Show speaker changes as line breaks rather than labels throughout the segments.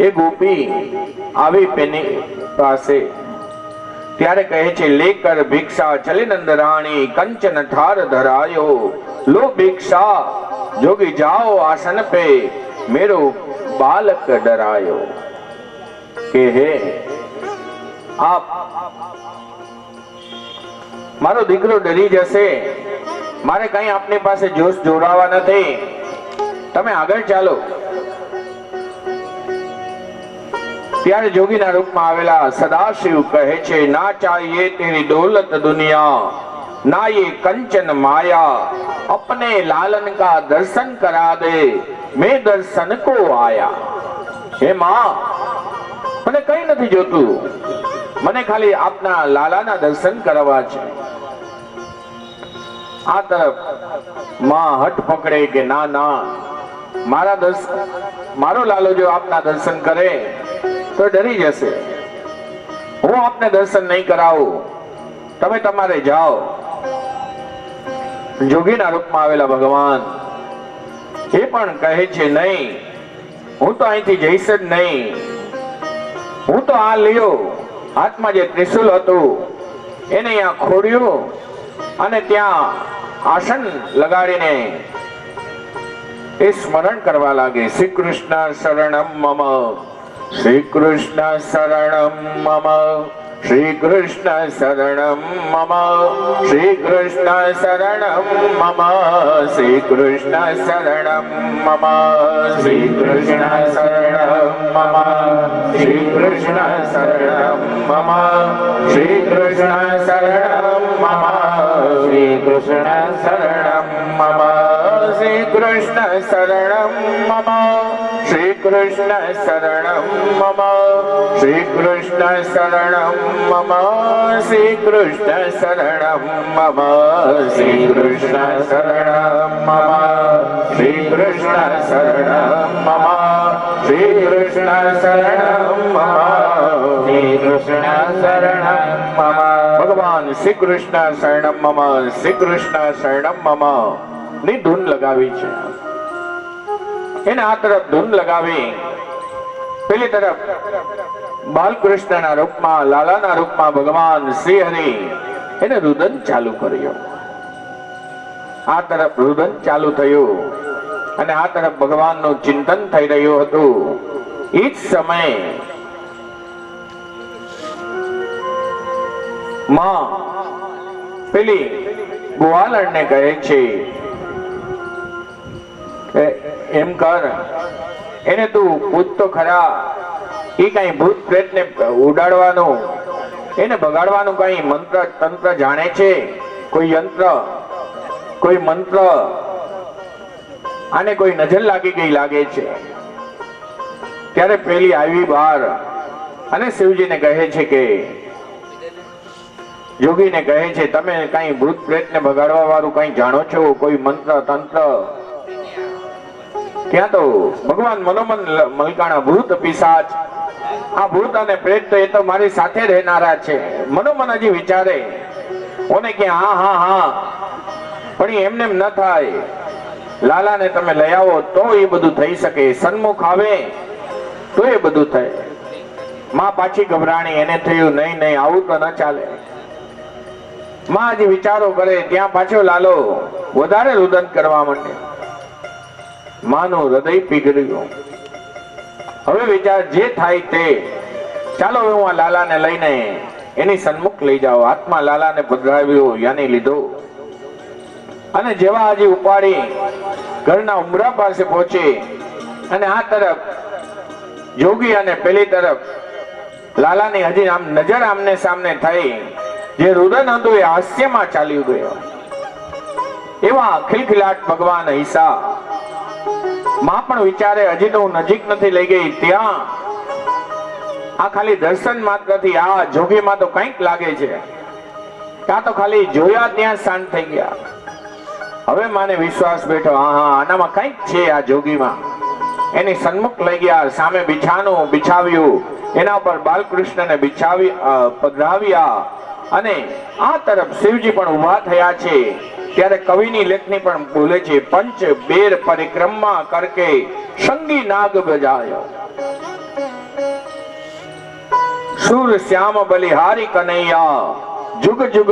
એ ગોપી આવી પેની પાસે ત્યારે કહે છે, લેકર ભિક્ષા ચલે નંદરાણી કંચન થાર ધરાયો, લો ભિક્ષા જોગી જાઓ આસન पे मेरो बालक डरायो। કે હે આપ મારો દીકરો ડરી જશે, મારે કઈ આપની પાસે જોશ જોડાવા નથી, તમે આગળ ચાલો। ત્યારે જોગીના રૂપમાં આવેલા સદાશિવ કહે છે, ના ચાહીએ તેરી દौलत दुनिया, ना ये कंचन माया, अपने लालन का दर्शन करा दे, मैं दर्शन को आया। हे मां, મને કઈ નથી જોતું, મને ખાલી આપના લાલાના દર્શન કરવા છે। આ તરફ માં હઠ પકડે કે ના ના, મારો લાલો જો આપના દર્શન કરે તો ડરી જશે, હું આપને દર્શન નહીં કરાવું, તમે તમારે જાઓ। જોગીના રૂપમાં આવેલા ભગવાન એ પણ કહે છે, નહીં, હું તો અહીંથી જઈશ જ નહીં, હું તો આ લ્યો હાથમાં જે ત્રિશુલ હતું એને અહીંયા ખોડ્યું અને ત્યાં આસન લગાડીને એ સ્મરણ કરવા લાગે, શ્રી કૃષ્ણ શરણમ મમ, શ્રી કૃષ્ણ શરણમ મમ, શ્રી કૃષ્ણ શરણમ મમ, શ્રી કૃષ્ણ શરણમ મમ, શ્રી કૃષ્ણ શરણમ મમ, શ્રી કૃષ્ણ શરણમ મમ, શ્રી કૃષ્ણ શરણમ મમ, શ્રી કૃષ્ણ શરણમ મમ, શ્રી કૃષ્ણ શરણમ મમ, શ્રી કૃષ્ણ શરણમ મમ, શ્રી કૃષ્ણ શરણમ મમ, શ્રી કૃષ્ણ શરણમ મમ, શ્રી કૃષ્ણ શરણમ મમ, શ્રી કૃષ્ણ શરણમ મમ, શ્રી કૃષ્ણ શરણમ મમ, શ્રી કૃષ્ણ શરણમ મમ, શ્રી કૃષ્ણ શરણમ મમ। ભગવાન શ્રી કૃષ્ણ શરણમ મમ, શ્રી કૃષ્ણ શરણમ મમ ની ધૂન લગાવી છે, એને આ તરફ ધૂન લગાવી પેલી તરફ બાલકૃષ્ણના રૂપમાં, લાલાના રૂપમાં ભગવાન શ્રી હરિ એને રુદન ચાલુ કર્યું। આ તરફ રુદન ચાલુ થયું અને આ તરફ ભગવાનનું ચિંતન થઈ રહ્યું હતું। એ જ સમયે માં પેલી ગોવાલણને કહે છે, એમ કર, એને તું પૂછ તો ખરા, એ કઈ ભૂત પ્રેત ને ઉડાડવાનું, એને ભગાડવાનું કઈ મંત્ર તંત્ર જાણે છે, કોઈ યંત્ર, કોઈ મંત્ર, આને કોઈ નજર લાગી ગઈ લાગે છે। ત્યારે પેલી આવી બહાર અને શિવજીને કહે છે કે, જોગીને કહે છે, તમે કઈ ભૂત પ્રેત ને ભગાડવા વાળું કઈ જાણો છો, કોઈ મંત્ર તંત્ર? ત્યાં તો ભગવાન મનોમન મલકાણા, ભૂત પિશાચ, આ ભૂત અને પ્રેત તો એ તો મારી સાથે રહેનારા છે, મનોમન હજી વિચારે, ઓને કે હા હા હા, પણ એમને એમ ન થાય, લાલાને તમે લઈ આવો તો એ બધું થઈ શકે, સન્મુખ આવે તો એ બધું થાય। માં પાછી ગભરાણી, એને થયું નહીં નહીં, આવું તો ન ચાલે। માં હજી વિચારો કરે, ત્યાં પાછો લાલો વધારે રુદન કરવા માંડે, માનું હૃદય પીગળ્યું। હવે વિચાર જે થાય તે, ચાલો હું આ લાલાને લઈને એની સન્મુખ લઈ જાઓ। હાથમાં લાલાને પધરાવ્યો, યાની લીધો અને જેવા હજી ઉપાડી ઘરના ઉમરા પાસે પહોંચે અને આ તરફ જોગી અને પેલી તરફ લાલાની હજી આમ નજર આમને સામને થઈ, જે રુદન હતું એ હાસ્યમાં ચાલ્યું ગયો. એવા ખિલખિલાટ ભગવાન ઈસા માં પણ વિચારે હજી તો હું નજીક નથી લઈ ગઈ, ત્યાં આ ખાલી દર્શન માત્રથી આ જોગીમાં તો કંઈક લાગે છે, ત્યાં તો ખાલી જોયા ત્યાં શાંત થઈ ગયા. હવે માને વિશ્વાસ બેઠો, હા આનામાં કંઈક છે આ જોગીમાં. એની સન્મુખ લઈ ગયા, સામે બિછાનું બિછાવ્યું, એના ઉપર બાલકૃષ્ણને પધરાવ્યા અને આ તરફ શિવજી પણ ઉભા થયા છે. ત્યારે કવિની લેખની પણ બોલે છે, પંચ બેર પરિક્રમા કરકે સંગી નાગ બજાયો, સુર શ્યામ બલિહારી કનૈયા, જુગ જુગ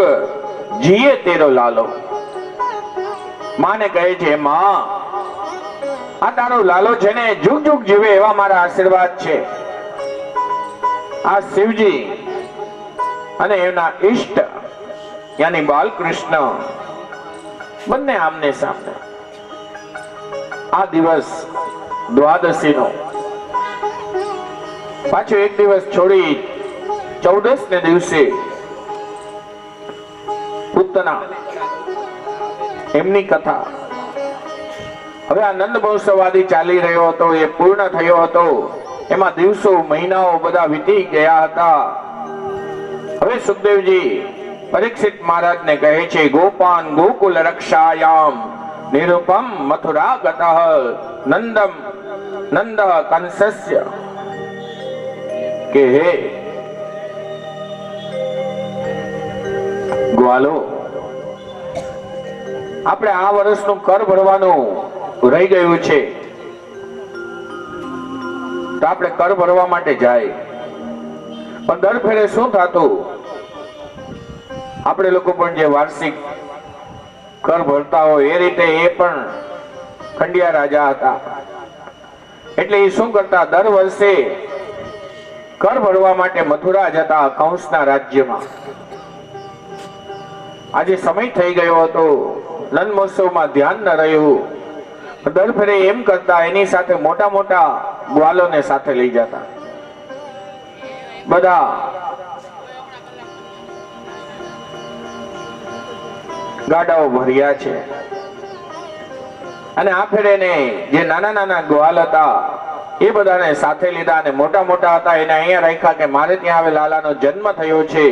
જીએ તેરો લાલો. માને કહે છે, માં આ તારો લાલો છે ને જુગ જુગ જીવે એવા મારા આશીર્વાદ છે. આ શિવજી અને એના ઈષ્ટ યાની બાલકૃષ્ણ બંને આમને સામને. આ દિવસ દ્વાદશીનો, પાછો એક દિવસ છોડી 14 ને દિવસે પૂતના એમની કથા. હવે આ નંદ મહોત્સવાદી ચાલી રહ્યો હતો, એ પૂર્ણ થયો હતો. એમાં દિવસો મહિનાઓ બધા વીતી ગયા હતા. હવે સુખદેવજી પરીક્ષિત મહારાજને કહે છે, ગોપાન ગોકુલ રક્ષાયામ નિરૂપમ મથુરા ગતઃ નંદમ નંદ કંસસ્ય, કે હે ગ્વાલો, આપણે આ વર્ષનું કર ભરવાનું રહી ગયું છે, તો આપણે કર ભરવા માટે જાય. પણ દર ફેરે શું થતું, આપણે લોકો પણ જે વાર્ષિક કર ભરતા હોય એ રીતે એ પણ ખંડિયા રાજા હતા. એટલે એ શું કરતા, દર વર્ષે કર ભરવા માટે મથુરા જતા, કંસના રાજ્યમાં. આજે સમય થઈ ગયો હતો, નંદ મહોત્સવમાં ધ્યાન ન રહ્યું. દર ફેરે એમ કરતા, એની સાથે મોટા મોટા ગ્વાલોને સાથે લઈ જતા. બધા ગાડાઓ ભર્યા છે અને આ ફેરે જે નાના નાના ગ્વાલ હતા એ બધાને સાથે લીધા, અને મોટા મોટા હતા એને અહીંયા રાખ્યા કે મારે ત્યાં હવે લાલાનો જન્મ થયો છે,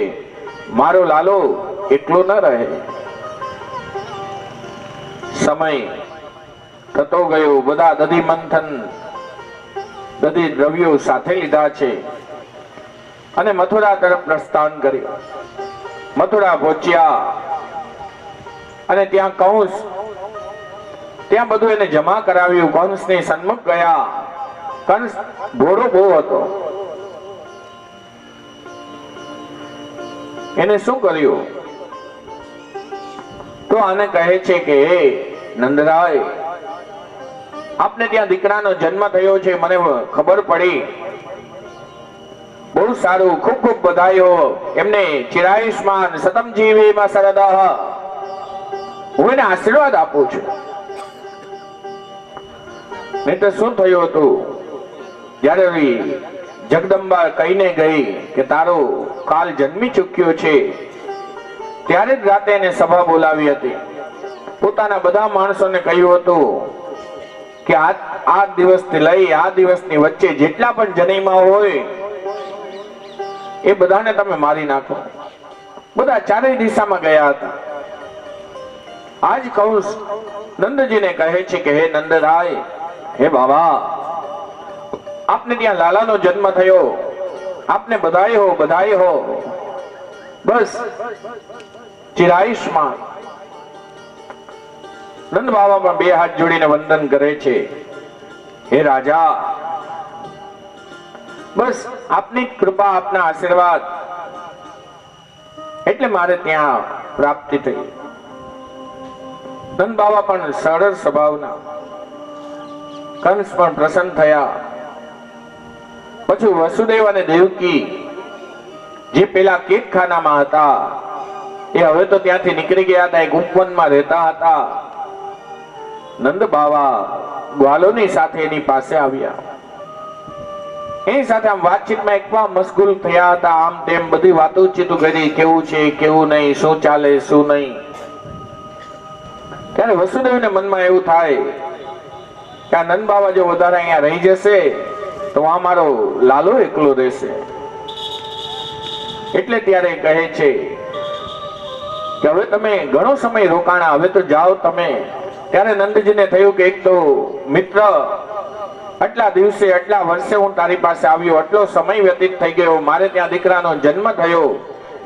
મારો લાલો એટલો ન રહે. સમય થતો ગયો, બધા દધી મંથન દધી દ્રવ્યો સાથે લીધા છે અને મથુરા તરફ પ્રસ્થાન કર્યું. મથુરા પહોંચ્યા અને ત્યાં કંસ, ત્યાં બધું એને જમા કરાવ્યું. કંસની સન્મુખ ગયા. કંસ ભોળો બહુ હતો. એને શું કર્યું, તો આને કહે છે કે હે નંદરાય, આપને ત્યાં દીકરાનો જન્મ થયો છે, મને ખબર પડી, બહુ સારું, ખૂબ ખૂબ બધાઈઓ. એમને ચિરાયુષ્માન સતમ જીવીમાં સરદઃ, હું એને આશીર્વાદ આપું છું. નહીં તો શું થયું હતું, જ્યારે જગદંબા કહીને ગઈ કે તારો કાલ જન્મી ચૂક્યો છે, ત્યારે જ રાતે એને સભા બોલાવી હતી. પોતાના બધા માણસોને કહ્યું હતું કે આ દિવસથી લઈ આ દિવસની વચ્ચે જેટલા પણ જનૈમાં હોય એ બધાને તમે મારી નાખો. બધા ચારેય દિશામાં ગયા હતા. આજ કંસ નંદજીને કહે છે કે હે નંદરાય, હે બાબા, આપને ત્યાં લાલાનો જન્મ થયો, આપને બધાઈ હો, બધાઈ હો. બસ ચિરાયુષ્માન. નંદ બાબા પણ બે હાથ જોડીને વંદન કરે છે, હે રાજા, બસ આપની કૃપા, આપના આશીર્વાદ એટલે મારે ત્યાં પ્રાપ્તિ થઈ. નંદ બાબા પણ સરળ સ્વભાવના. કંસ પણ પ્રસન્ન થયા. પછી વસુદેવ અને દેવકી જે પેલા કેદખાનામાં હતા એ હવે તો ત્યાંથી નીકળી ગયા હતા, એક ઉપવનમાં રહેતા હતા. નંદ બાવા ગ્વાલોની સાથે એની પાસે આવ્યા. એની સાથે આમ વાતચીતમાં એકવાર મશગુલ થયા હતા. આમ તેમ બધી વાતોચીતો કરી, કેવું છે કેવું નહીં, શું ચાલે શું નહીં. ત્યારે વસુદેવને મનમાં એવું થાય કે આ નંદ બાવા જો વધારે અહીંયા રહી જશે તો આ મારો લાલો એકલો રહેશે. એટલે ત્યારે કહે છે કે હવે તમે ઘણો સમય રોકાણા, હવે તો જાઓ તમે. ત્યારે નંદજીને થયું કે એક તો મિત્ર, આટલા દિવસે આટલા વર્ષે હું તારી પાસે આવ્યો, આટલો સમય વ્યતીત થઈ ગયો, મારે ત્યાં દીકરાનો જન્મ થયો,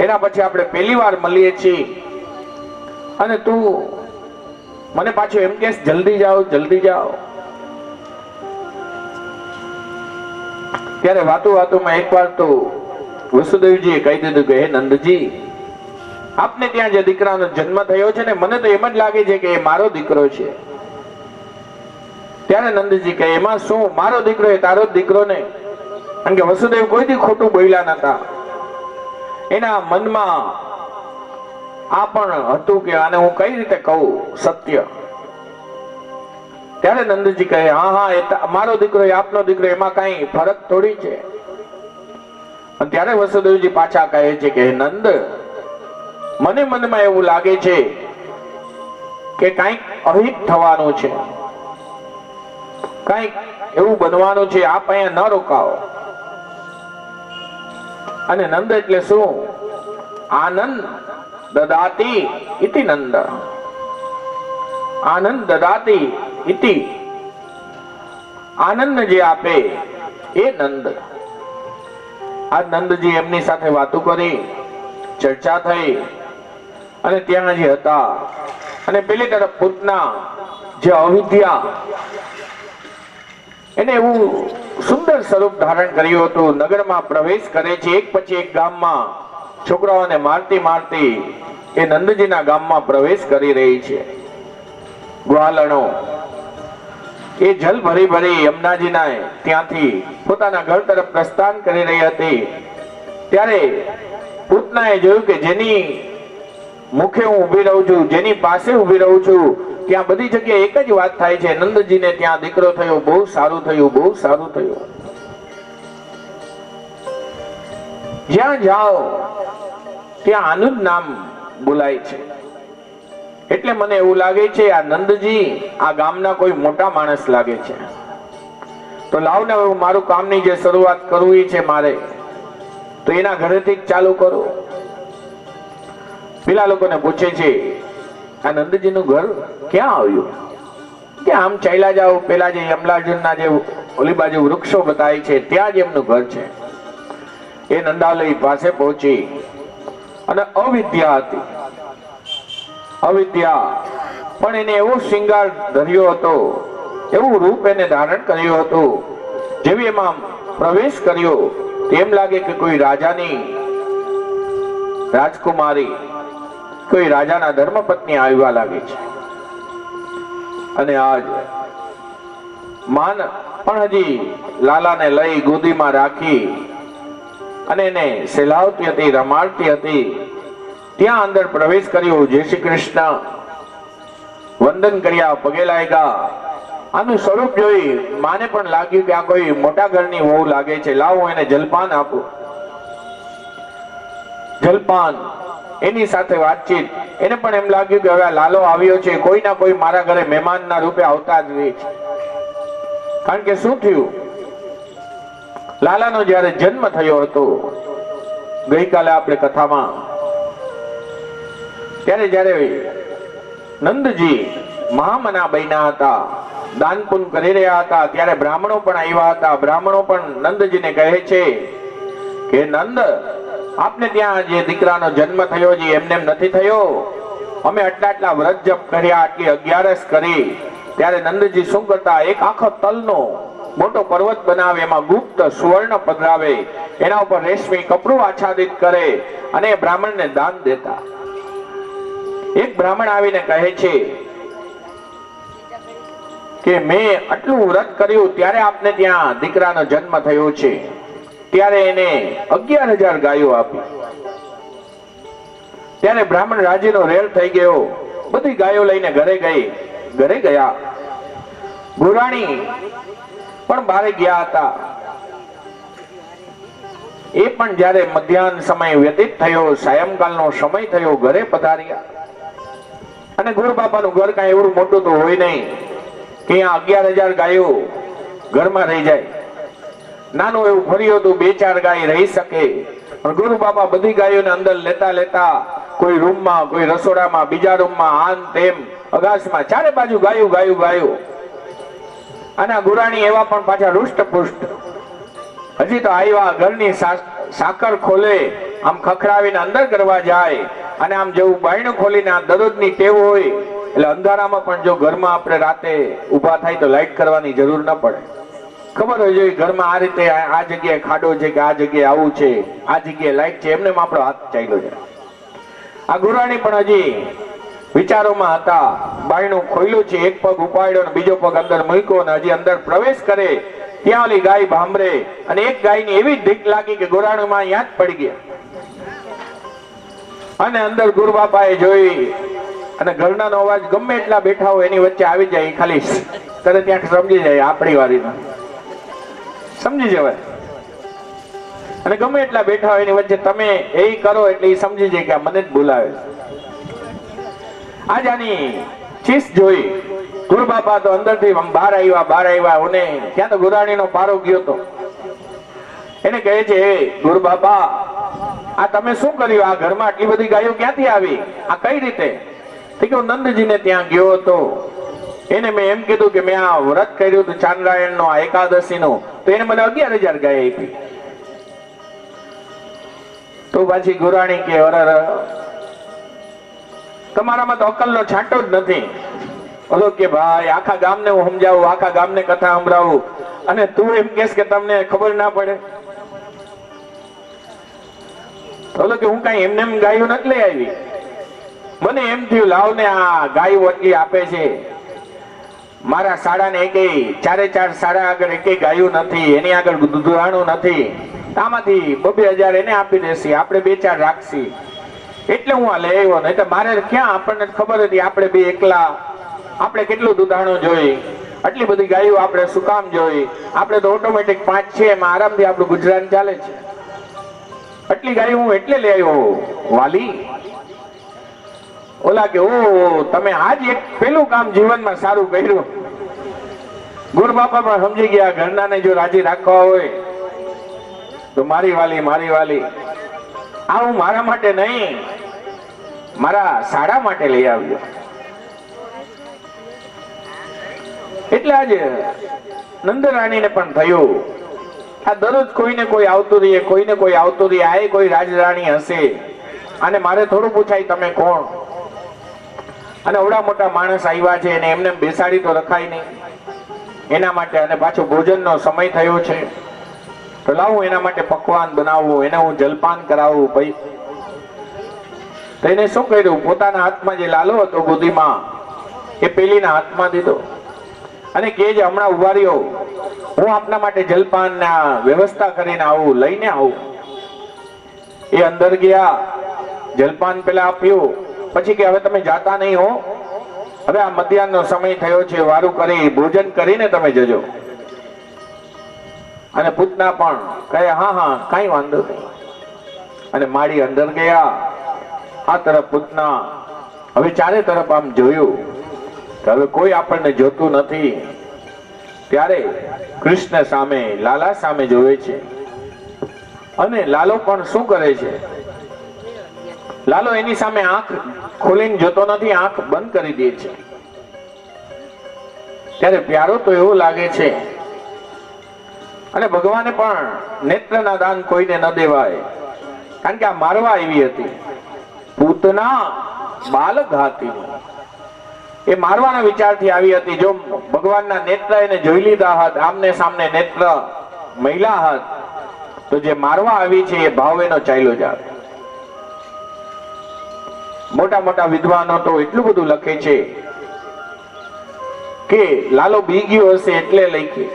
એના પછી આપણે પહેલી વાર મળીએ છીએ અને તું મને પાછું એમ કે જલ્દી જાઓ જલ્દી જાઓ. ત્યારે વાતો વાતોમાં એકવાર તો વસુદેવજીએ કહી દીધું કે હે નંદજી, આપને ત્યાં જે દીકરાનો જન્મ થયો છે ને, મને તો એમ જ લાગે છે કે એ મારો દીકરો છે. ત્યારે નંદજી કહે એમાં શું, મારો દીકરો એ તારો જ દીકરો ને. કારણ કે વસુદેવ કોઈથી ખોટું બોલ્યા નતા. એના મનમાં આ પણ હતું કે આને હું કઈ રીતે કહું સત્ય. ત્યારે નંદજી કહે હા હા, એ મારો દીકરો એ આપનો દીકરો, એમાં કઈ ફરક થોડી છે. અને ત્યારે વસુદેવજી પાછા કહે છે કે નંદ, મને મનમાં એવું લાગે છે કે કંઈક અહિત થવાનું છે, કંઈક એવું બનવાનું છે, આપ અહીંયા ન રોકાઓ. અને નંદ એટલે શું, આનંદ દદાતી ઇતિ નંદ, આનંદ દદાતી ઇતિ, આનંદ જે આપે એ નંદ. આ નંદજી એમની સાથે વાતો કરી, ચર્ચા થઈ અને ત્યાં જે હતા. અને પેલી તરફ પૂતના જે અવિદ્યા, એને એવું સુંદર સ્વરૂપ ધારણ કર્યું હતું. નગરમાં પ્રવેશ કરે છે, એક પછી એક ગામમાં છોકરાઓને મારતી મારતી એ નંદજીના ગામમાં પ્રવેશ કરી રહી છે. ગ્વાલણો એ જલ ભરી ભરી યમુનાજીના ત્યાંથી પોતાના ઘર તરફ પ્રસ્થાન કરી રહી હતી. ત્યારે પૂતનાએ જોયું કે જેની મુખે હું ઉભી રહું છું, જેની પાસે ઉભી રહું છું, ત્યાં બધી જગ્યાએ એક જ વાત થાય છે, નંદજીને ત્યાં દીકરો થયો, બહુ સારું થયું, બહુ સારું થયું. જ્યાં જાઓ ત્યાં આનું જ નામ બોલાય છે. એટલે મને એવું લાગે છે આ નંદજી આ ગામના કોઈ મોટા માણસ લાગે છે. તો લાવને હવે મારું કામની જે શરૂઆત કરવી છે મારે, તો એના ઘરેથી જ ચાલુ કરું. પેલા લોકોને પૂછે છે આ નંદજીનું ઘર ક્યાં આવ્યું, કે આમ ચાલ્યા જાઓ, પેલા જે યમલાર્જુનના જે ઓલી બાજુ વૃક્ષો બતાય છે ત્યાં જ એમનું ઘર છે. એ નંદાલય પાસે પહોંચી અને અવિદ્યા હતી. અવિદ્યા પણ એને એવો શૃંગાર ધર્યો હતો, એવું રૂપ એને ધારણ કર્યું હતું. જેવી એમાં પ્રવેશ કર્યો તેમ લાગે કે કોઈ રાજાની રાજકુમારી, કોઈ રાજાના ધર્મપત્ની આવ્યા લાગે છે. અને આજ માન પણ હજી લાલાને લઈ ગોદીમાં રાખી અને એને સેલાવતી હતી, રમાડતી હતી. ત્યાં અંદર પ્રવેશ કર્યો. જય શ્રી કૃષ્ણ વંદન કર્યા, પગે લાગ્યા. આનું સ્વરૂપ જોઈ માને પણ લાગ્યું કે આ કોઈ મોટા ઘરની વહુ લાગે છે, લાવો એને જલપાન આપો. જલપાન, એની સાથે વાતચીત. એને પણ એમ લાગ્યું કે હવે આ લાલો આવ્યો છે, કોઈ ના કોઈ મારા ઘરે મહેમાનના રૂપે આવતા જ રહે છે. કારણ કે શું થયું, લાલાનો જ્યારે જન્મ થયો હતો ગઈકાલે આપણે કથામાં, ત્યારે જ્યારે નંદજી મહામના બન્યા હતા, દાન પુન કરી રહ્યા હતા, ત્યારે બ્રાહ્મણો પણ આવ્યા હતા. બ્રાહ્મણો પણ નંદજીને કહે છે કે નંદ, આપને ત્યાં જે દીકરાનો જન્મ થયો છે એમને એમ નથી થયો, અમે આટલા વ્રત જપ કર્યા, આટલી 11 કરી. ત્યારે નંદજી શું કરતા, એક આખો તલનો મોટો પર્વત બનાવે, એમાં ગુપ્ત સુવર્ણ પધરાવે, એના ઉપર રેશમી કપડું આચ્છાદિત કરે અને બ્રાહ્મણને દાન દેતા. એક બ્રાહ્મણ આવીને કહે છે કે મેં આટલું વ્રત કર્યું ત્યારે આપને ત્યાં દીકરાનો જન્મ થયો છે. ત્યારે એને 11,000 ગાયો આપી. ત્યારે બ્રાહ્મણ રાજીનો રેલ થઈ ગયો, બધી ગાયો લઈને ઘરે ગયા. ગુરાણી પણ બારે ગયા હતા. એ પણ જ્યારે મધ્યાહન સમય વ્યતીત થયો, સાયંકાળનો સમય થયો, ઘરે પધાર્યા. અને ગુરુ બાપાનું ઘર કાંઈ એવડું મોટું તો હોય નહીં કે અહીંયા 11,000 ગાયો ઘરમાં રહી જાય. નાનું એવું ફર્યું હતું, 2-4 ગાય રહી શકે. પણ ગુરુ બાપા બધી ગાયોને અંદર લેતા કોઈ રૂમમાં, કોઈ રસોડામાં, બીજા રૂમમાં, આન તેમ અગાસમાં, ચારે બાજુ ગાયું. અને આ ગુરાણી એવા પણ પાછા રૂષ્ટપુષ્ટ. હજી તો આવ્યા, ઘરની સાકર ખોલે, આમ ખખડાવીને અંદર કરવા જાય. અને આમ જેવું બાયણું ખોલીને આ દરરોજની ટેવ હોય, એટલે અંધારામાં પણ જો ઘરમાં આપણે રાતે ઊભા થાય તો લાઈટ કરવાની જરૂર ન પડે. ખબર હોય જોઈએ ઘરમાં આ રીતે આ જગ્યાએ ખાડો છે કે આ જગ્યાએ આવું છે, આ જગ્યાએ લાઈટ છે, એમને આપણો હાથ ચાલ્યો છે. આ ગુરાણી પણ હજી વિચારોમાં હતા. બાયણું ખોલ્યું છે, એક પગ ઉપાડ્યો ને બીજો પગ અંદર મૂક્યો, ને હજી અંદર પ્રવેશ કરે ત્યાં ઓલી ગાય ભાંભરે. અને એક ગાયની એવી ઢીક લાગી કે ગુરાણીમાં અહીંયા જ પડી ગયા. અને અંદર ગુરુ બાપાએ જોઈ, અને ઘરનાનો અવાજ ગમે એટલા બેઠા હોય એની વચ્ચે આવી જાય, ખાલી તરત ત્યાં સમજી જાય, આપણી વારીમાં સમજી જવાય. અને ગમે એટલા બેઠા હોય એની વચ્ચે તમે એ કરો એટલે એ સમજી જાય કે આ મને જ બોલાવે. આજ આની ચીસ જોઈ ગુરુ બાપા તો અંદરથી બહાર આવ્યા. અને ત્યાં તો ગુરાણીનો પારો ગયો તો એને કહે છે, ગુરુ બાપા આ તમે શું કર્યું? આ ઘરમાં આટલી બધી ગાયો ક્યાંથી આવી? આ કઈ રીતે? હું નંદજીને ત્યાં ગયો હતો, એને મેં એમ કીધું કે મેં આ વ્રત કર્યું હતું ચાંદ્રાયણનો, આ એકાદશીનો, તો એને મને 11,000 ગાય આપી. તો પાછી ગુરાણી કે અરે તમારામાં તો અકલનો છાંટો જ નથી. ઓલો કે ભાઈ આખા ગામને હું સમજાવું, આખા ગામને કથા સંભળાવું, અને તું એમ કહેશ કે તમને ખબર ના પડે? ઓલો કે હું કઈ એમને ગાયો નથી લઈ આવી. મને એમ થયું લાવ ને આ ગાયો એટલી આપે છે, મારા શાળાને એકેય 4 શાળા આગળ એકેય ગાયું નથી, એની આગળ દુધાણું નથી, આમાંથી 2,000 એને આપી દેશે, આપણે 2-4 રાખશી, એટલે હું આ લઈ આવ્યો. નહીં તો મારે ક્યાં, આપણને ખબર હતી આપણે બે એકલા, આપણે કેટલું દુધાણું જોઈ, આટલી બધી ગાયો આપણે શું કામ જોઈ? આપણે તો ઓટોમેટિક 5 છે, એમાં આરામથી આપણું ગુજરાન ચાલે છે. આટલી ગાયો હું એટલે લઈ આવ્યો વાલી. ઓલા કે ઓ તમે આજ એક પેલું કામ જીવનમાં સારું કર્યું. ગુરુ બાપા પણ સમજી ગયા, ઘરનાને જો રાજી રાખવા હોય તો મારી વાલી આ હું મારા માટે નહીં, મારા શાળા માટે લઈ આવ્યો. એટલે આજે નંદરાણીને પણ થયું, આ દરરોજ કોઈને કોઈ આવતું રહીએ, આ કોઈ રાજરાણી હશે, અને મારે થોડું પૂછાય તમે કોણ? અને ઓડા મોટા માણસ આવ્યા છે, એને એમને બેસાડી તો રખાય નહીં એના માટે. અને પાછો ભોજનનો સમય થયો છે, તો લાવું એના માટે પકવાન બનાવવું, એને હું જલપાન કરાવું. ભાઈ તો એને શું કર્યું? પોતાના હાથમાં જે લાલો હતો ગોદીમાં, એ પેલીના હાથમાં દીધો, અને કે જે હમણાં ઉભા રહ્યો, હું આપના માટે જલપાન ના વ્યવસ્થા કરીને આવું, લઈને આવું. એ અંદર ગયા, જલપાન પેલા આપ્યું, પછી કે હવે તમે જાતા નહીં હો, હવે આ મધ્યાહનનો સમય થયો છે, વારું કરી ભોજન કરીને તમે જજો. અને પૂતના પણ કહે હા કઈ વાંધો નહીં. અને માળી અંદર ગયા. આ તરફ પૂતના, હવે ચારે તરફ આમ જોયું, હવે કોઈ આપણને જોતું નથી. ત્યારે કૃષ્ણ સામે, લાલા સામે જોવે છે. અને લાલો પણ શું કરે છે? લાલો એની સામે આંખ ખોલીને જોતો નથી, આંખ બંધ કરી દે છે. ત્યારે પ્યારો તો એવું લાગે છે. અને ભગવાને પણ નેત્રના દાન કોઈને ન દેવાય, કારણ કે આ મારવા આવી હતી. પૂતના બાલઘાતી, એ મારવાના વિચારથી આવી હતી. જો ભગવાનના નેત્ર એને જોઈ લીધા હોત, આમને સામને નેત્ર મહિલા હોત, તો જે મારવા આવી છે એ ભાવ એનો ચાલ્યો જાત. મોટા મોટા વિદ્વાનો તો એટલું બધું લખે છે કે લાલો બી ગયો હશે એટલે લખી,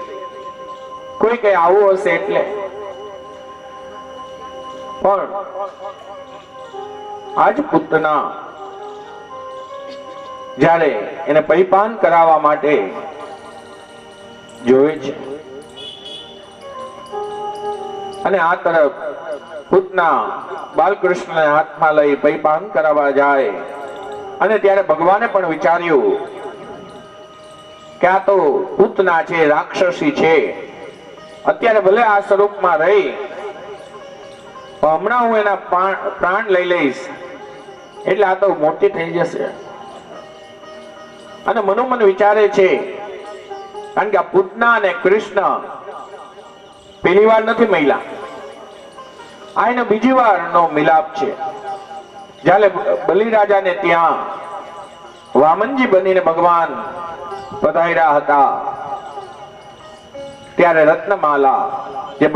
કોઈ કઈ આવું હશે એટલે. પણ આજ પૂતના જ્યારે એને પરિપાન કરાવવા માટે જોવે છે અને આ તરફ પૂતના બાલકૃષ્ણને હાથમાં લઈ પરિપાન કરાવવા જાય અને ત્યારે ભગવાને પણ વિચાર્યું કે આ તો પૂતના છે, રાક્ષસી છે, અત્યારે ભલે આ સ્વરૂપમાં રહી પણ હમણાં હું એના પ્રાણ લઈ લઈશ એટલે આ તો મોટી થઈ જશે. અને મનોમન વિચારે છે, કારણ કે આ પૂતના અને કૃષ્ણ પહેલી વાર નથી મળ્યા, આ એનો બીજી વાર નો મિલાપ છે. જ્યારે બલિરાજાને ત્યાં વામનજી બનીને ભગવાન પધાર્યા હતા ત્યારે રત્નમાલા જે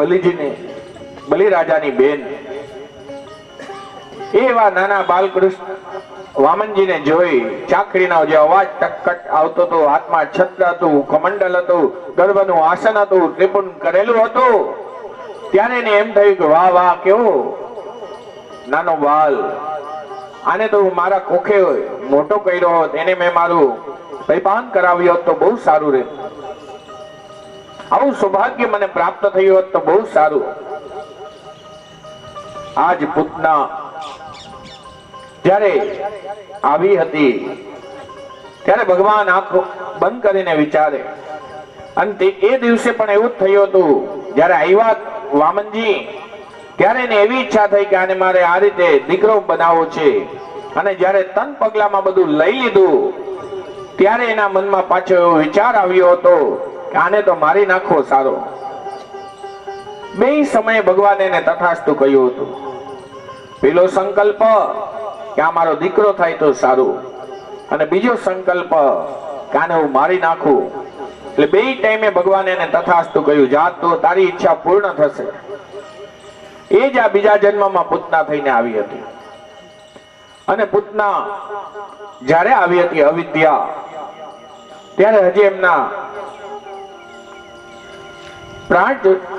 બલિરાજાની બેન એવા નાના બાલકૃષ્ણ વામનજીને જોઈ ચાકરીનો જે અવાજ ટકટ આવતો હતો, હાથમાં છત્ર હતું, કમંડલ હતું, ગર્ભનું આસન હતું, ત્રિપુંડ કરેલું હતું, ત્યારે એને એમ થયું કે વાહ વાહ, કેવો નાનો બાલ, આને તો મારા કોખે મોટો કર્યો હોત, એને મેં મારું પરિપાન કરાવ્યો હોત તો બહુ સારું રહે, આવું સૌભાગ્ય મને પ્રાપ્ત થયું હોત તો બહુ સારું. આજ પૂતના જ્યારે આવી હતી ત્યારે ભગવાન આંખો બંધ કરીને વિચારે, અને એ દિવસે પણ એવું જ થયું હતું. જ્યારે આવ્યા વામનજી ત્યારે એને એવી ઈચ્છા થઈ કે આને મારે આ રીતે દીકરો બનાવવો છે, અને જ્યારે તન પગલામાં બધું લઈ લીધું ત્યારે એના મનમાં પાછો એવો વિચાર આવ્યો હતો કે આને તો મારી નાખવો સારો. બે સમયે ભગવાને એને તથાસ્તુ કહ્યું હતું. પેલો સંકલ્પ કે આ મારો દીકરો થાય તો સારું, અને બીજો સંકલ્પ કે આને હું મારી નાખું. એટલે બે ટાઈમે ભગવાને એને તથાસ્તુ કહ્યું, જા તો તારી ઈચ્છા પૂર્ણ થશે. એ જ આ બીજા જન્મમાં પૂતના થઈને આવી હતી. અને પૂતના જ્યારે આવી હતી અવિદ્યા, ત્યારે હજી એમના પ્રાણ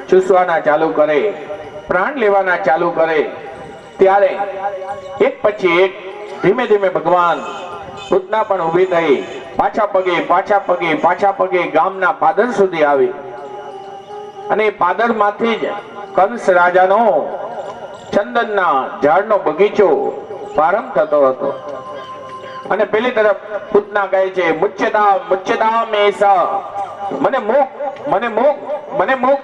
ચૂસવાના ચાલુ કરે, પ્રાણ લેવાના ચાલુ કરે, ત્યારે એક પછી એક ધીમે ધીમે ભગવાન પૂતના પણ ઊભી થઈ પાછા પગે ગામના પાદર સુધી આવી. અને એ પાદર માંથી જ કંસ રાજાનો ચંદનના ઝાડનો બગીચો પ્રારંભ થતો હતો. અને પેલી તરફ પૂતના કહે છે, મુચ્યતા મેષા, મને મુક.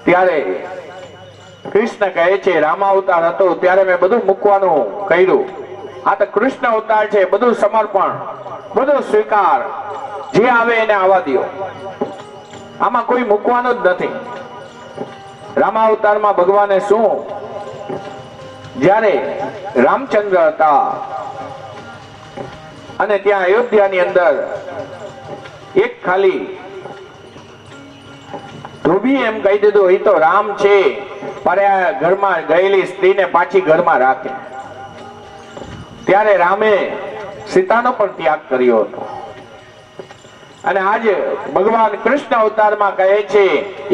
ત્યારે કૃષ્ણ કહે છે, રામાવતાર હતો ત્યારે મેં બધું મૂકવાનું કર્યું, આ તો કૃષ્ણ અવતાર છે, બધું સમર્પણ, બધું સ્વીકાર, જે આવે એને આવવા દો, આમાં કોઈ મૂકવાનું જ નથી. રામાવતારમાં ભગવાને શું, જ્યારે રામચંદ્ર હતા અને ત્યાં અયોધ્યાની અંદર એક ખાલી ધોબી એમ કહી દીધું, એ તો રામ છે, પર્યા ઘરમાં ગયેલી સ્ત્રીને પાછી ઘરમાં રાખે. ત્યારે રામે સીતાનો પણ ત્યાગ કર્યો હતો. અને આજે ભગવાન કૃષ્ણ અવતારમાં કહે છે,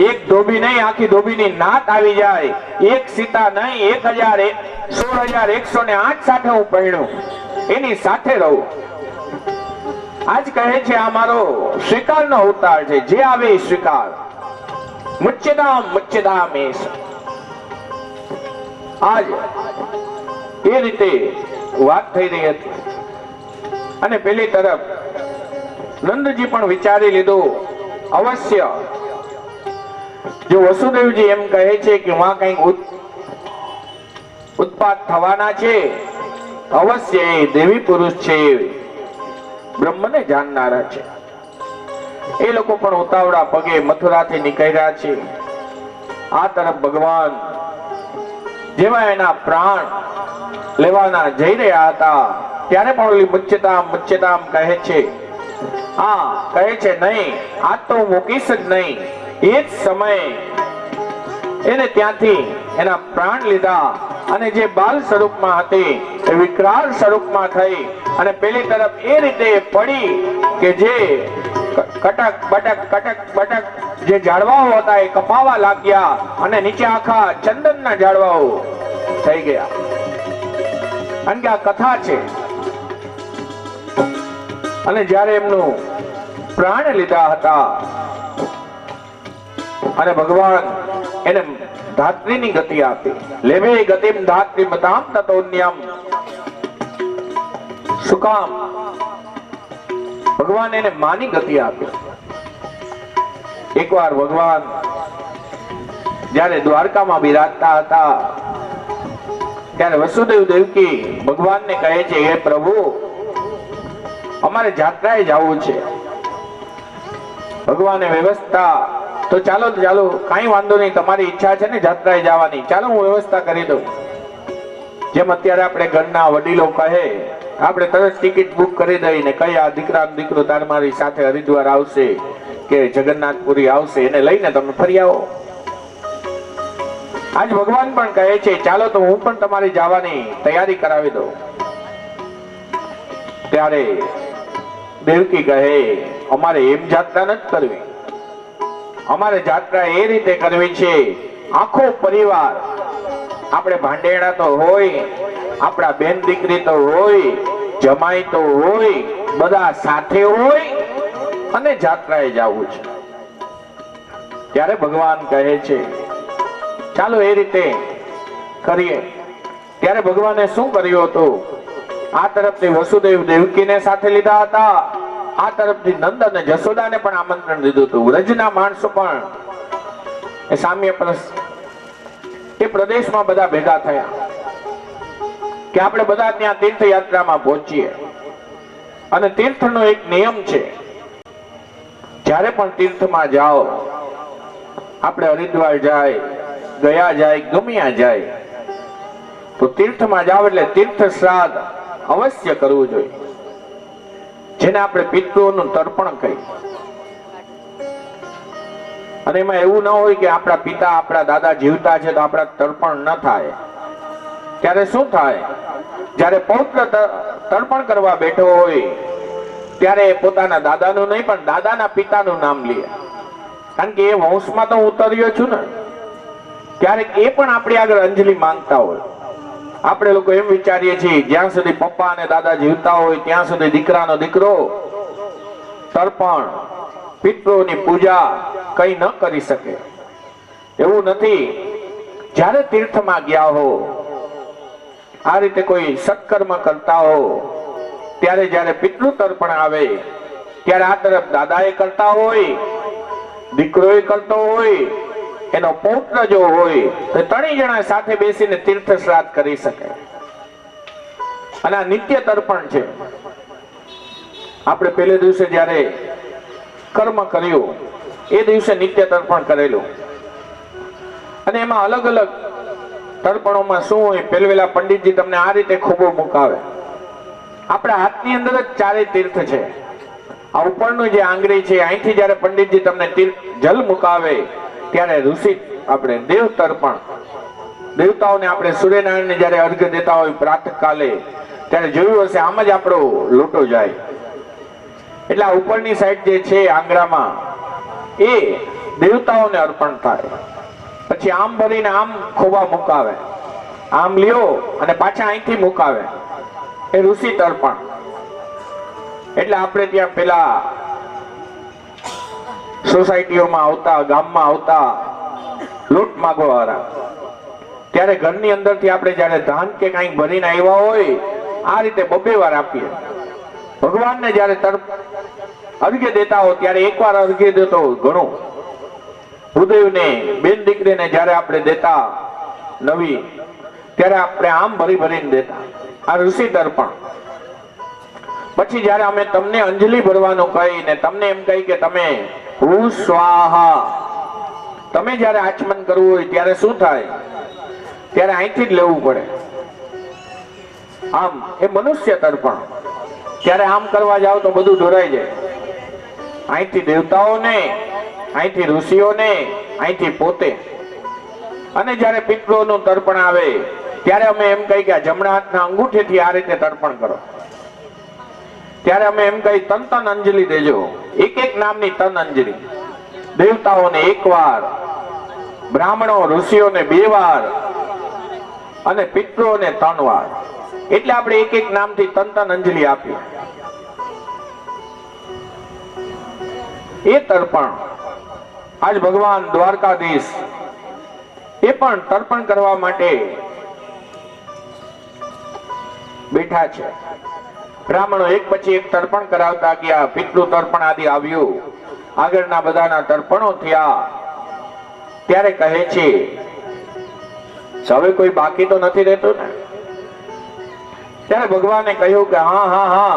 એક ધોબી નહીં, આખી ધોબીની નાત આવી જાય, એક સીતા નહીં, 16,108 સાથે હું પરણ્યું, એની સાથે રહું. આજ કહે છે, આ મારો સ્વીકારનો અવતાર છે, જે આવે એ સ્વીકાર. મુચ્યતામ એષ. આજ એ રીતે વાત થઈ રહી હતી. અને પેલી તરફ નંદજી પણ વિચારી લીધું, અવશ્ય જો વસુદેવજી એમ કહે છે કે વહાં કઈક ઉત્પાત થવાના છે, અવશ્ય એ દેવી પુરુષ છે, બ્રહ્મને જાણનારા છે. એ લોકો પણ ઉતાવળા પગે મથુરાથી નીકળ્યા છે. આ તરફ ભગવાન જેવા એના પ્રાણ લેવાના જઈ રહ્યા હતા ત્યારે પણ ઓલી મુચ્યતામ કહે છે, કહે છે નહીં, આ તો મૂકીશ જ નહીં. એ જ સમયે એને ત્યાંથી એના પ્રાણ લીધા અને જે બાલ સ્વરૂપમાં હતી એ વિકરાળ સ્વરૂપમાં થઈ અને પેલી તરફ એ રીતે પડી કે જે કટક બટક જે ઝાડવાઓ હતા એ કપાવા લાગ્યા અને નીચે આખા ચંદનના ઝાડવાઓ થઈ ગયા. કારણ કે આ કથા છે. અને જ્યારે એમનું પ્રાણ લીધા હતા અને ભગવાન એને ધાત્રીની ગતિ આપી. લેવે ગતિમ ધાત્રી મતામ તતોન્યમ. શું કામ? ભગવાન એને માની ગતિ આપી. એકવાર ભગવાન જ્યારે દ્વારકામાં બિરાજતા હતા ત્યારે વસુદેવ દેવકી ભગવાનને કહે છે, હે પ્રભુ, અમારે જાત્રાએ જવું છે. ભગવાને વ્યવસ્થા, તો ચાલો ચાલો, કાંઈ વાંધો નહીં, તમારી ઈચ્છા છે ને જાત્રાએ જવાની, ચાલો હું વ્યવસ્થા કરી દઉં. જેમ અત્યારે આપણે ઘરના વડીલો કહે, આપણે તરત ટિકિટ બુક કરી દઈને કઈ આ દીકરો તાર મારી સાથે હરિદ્વાર આવશે કે જગન્નાથપુરી આવશે, એને લઈને તમે ફરી આવો. આજ ભગવાન પણ કહે છે, ચાલો તો હું પણ તમારી જવાની તૈયારી કરાવી દઉં. ત્યારે દેવકી કહે, અમારે એમ જાત્રા નથી કરવી, અમારે જાત્રા એ રીતે કરવી છે, આખો પરિવાર, આપણે ભાંડેડા તો હોય, આપણા બેન દીકરી તો હોય, જમાઈ તો હોય, બધા સાથે હોય અને જાત્રાએ જવું છે. ત્યારે ભગવાન કહે છે, ચાલો એ રીતે કરીએ. ત્યારે ભગવાને શું કર્યું હતું? આ તરફથી વસુદેવ દેવકીને સાથે લીધા હતા, આ તરફથી નંદ અને જશોદાને પણ આમંત્રણ દીધું હતું. વ્રજના માણસો પણ એ સામ્ય એ પ્રદેશમાં બધા ભેગા થયા કે આપણે બધા ત્યાં તીર્થયાત્રામાં પહોંચીએ. અને તીર્થનો એક નિયમ છે, જ્યારે પણ તીર્થમાં જાઓ, આપણે હરિદ્વાર જાય, ગયા જાય, ગમ્યા જાય, તો તીર્થમાં જાવ એટલે તીર્થ શ્રાદ્ધ અવશ્ય કરવું જોઈએ, જેને આપણે પિતૃઓનું તર્પણ કહીએ. અને એમાં એવું ન હોય કે આપણા પિતા, આપણા દાદા જીવતા છે તો આપણા તર્પણ ન થાય. ત્યારે શું થાય? જ્યારે પૌત્ર તર્પણ કરવા બેઠો હોય ત્યારે પોતાના દાદાનું નહીં પણ દાદાના પિતાનું નામ લે, કારણ કે એ વંશમાં તો ઉતર્યો છું ને. ક્યારેક એ પણ આપણી આગળ અંજલિ માંગતા હોય. આપણે લોકો એમ વિચારીએ છીએ, જ્યાં સુધી પપ્પા અને દાદા જીવતા હોય ત્યાં સુધી દીકરાનો દીકરો તર્પણ, પિતૃઓની પૂજા કઈ ન કરી શકે. એવું નથી. જ્યારે તીર્થમાં ગયા હો, આ રીતે કોઈ સત્કર્મ કરતા હો, ત્યારે જ્યારે પિતૃ તર્પણ આવે ત્યારે આ તરફ દાદાએ કરતા હોય, દીકરોએ કરતો હોય, એનો પૌત્ર જો હોય તો ત્રણેય જણા સાથે બેસીને તીર્થ શ્રાદ્ધ કરી શકે. અને આ નિત્ય તર્પણ છે. આપણે પહેલે દિવસે જ્યારે કર્મ કર્યું એ દિવસે નિત્ય તર્પણ કરેલું. અને એમાં અલગ અલગ તર્પણોમાં શું હોય? પહેલા પંડિતજી તમને આ રીતે ખૂબ મુકાવે. આપણા હાથની અંદર જ ચારે તીર્થ છે. આ ઉપરનું જે આંગળી છે, અહીંથી જ્યારે પંડિતજી તમને જલ મુકાવે ત્યારે ઋષિ, આપણે દેવ તર્પણ, દેવતાઓને આપણે સૂર્યનારાયણને જ્યારે અર્ઘ્ય દેતા હોય પ્રાતઃ કાલે, ત્યારે જોયું હશે આમ જ આપણો લોટો જાય. એટલે આ ઉપરની સાઈડ જે છે આંગળામાં, એ દેવતાઓને અર્પણ થાય. પછી આમ ભરીને આમ ખોબા મુકાવે, આમ લ્યો અને પાછા અહીંથી મુકાવે, એ ઋષિ તર્પણ. એટલે આપણે ત્યાં પેલા સોસાયટીઓમાં આવતા, ગામમાં આવતા લૂંટ માગવા વાળા, ત્યારે ઘરની અંદરથી આપણે જયારે ધાન કે કંઈક ભરીને આવ્યા હોય, આ રીતે બબે વાર આપીએ. ભગવાનને જયારે અર્ઘ્ય દેતા હો ત્યારે એકવાર અર્ઘ્ય દેતો ઘણું. ભૂદેવને, બેન દીકરીને જયારે આપણે દેતા નવી, ત્યારે આપણે આમ ભરી ભરીને દેતા. આ ઋષિ તર્પણ. પછી જયારે અમે તમને અંજલિ ભરવાનું કહીને તમને એમ કહી કે તમે હું સ્વાહા, તમે જયારે આચમન કરવું હોય ત્યારે શું થાય? ત્યારે અહીંથી જ લેવું પડે. આમ એ મનુષ્ય તર્પણ. ત્યારે આમ કરવા જાવ તો બધું ઢોરાઈ જાય. અહીંથી દેવતાઓને, અહીંથી ઋષિઓને, અહીંથી પોતે. અને જયારે પિતૃઓનું તર્પણ આવે ત્યારે અમે એમ કહી કે જમણા હાથના અંગૂઠેથી આ રીતે તર્પણ કરો. ત્યારે અમે એમ કહી તન તન અંજલિ દેજો, એક એક નામની તન અંજલિ. દેવતાઓને એક વાર, બ્રાહ્મણો ઋષિઓને 2 વાર અને પિતૃઓને 3 વાર. એટલે આપણે એક એક નામથી તન અંજલિ આપીએ. એ તર્પણ આજ ભગવાન દ્વારકાધીશ એ પણ તર્પણ કરવા માટે બેઠા છે. બ્રાહ્મણો એક પછી એક તર્પણ કરાવતા ગયા. પિતૃ તર્પણ આદિ આવ્યું, આગળના બધાના તર્પણો થયા. ત્યારે કહે છે હવે કોઈ બાકી તો નથી રહેતું ને? ત્યારે ભગવાને કહ્યું કે હા હા હા,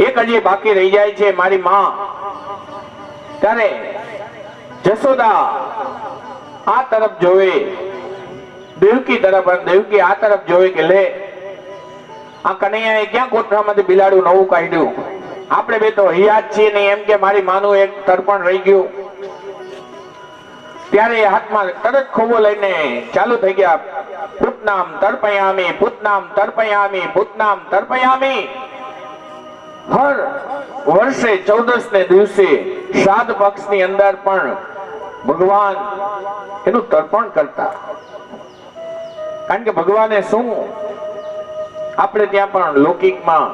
એક હજી બાકી રહી જાય છે, મારી માં. ત્યારે જશોદા આ તરફ જોવે, દેવકી તરફ, અને દેવકી આ તરફ જોવે કે લે, આ કનૈયાએ ક્યાં કોઠરામાંથી બિલાડું નવું કાઢ્યું, આપણે બે તો હૈયા જ છીએ નહીં, એમ કે મારી માનું એક તર્પણ રહી ગયું. ત્યારે હાથમાં તરત ખોબો લઈને ચાલુ થઈ ગયા, પૂતનામ તર્પયામી, પૂતનામ તર્પયામી, પૂતનામ તર્પયામી. હર વર્ષે 14 ને દિવસે શ્રાદ્ધ પક્ષની અંદર પણ ભગવાન એનું તર્પણ કરતા. કારણ કે ભગવાને શું, આપણે ત્યાં પણ લૌકિકમાં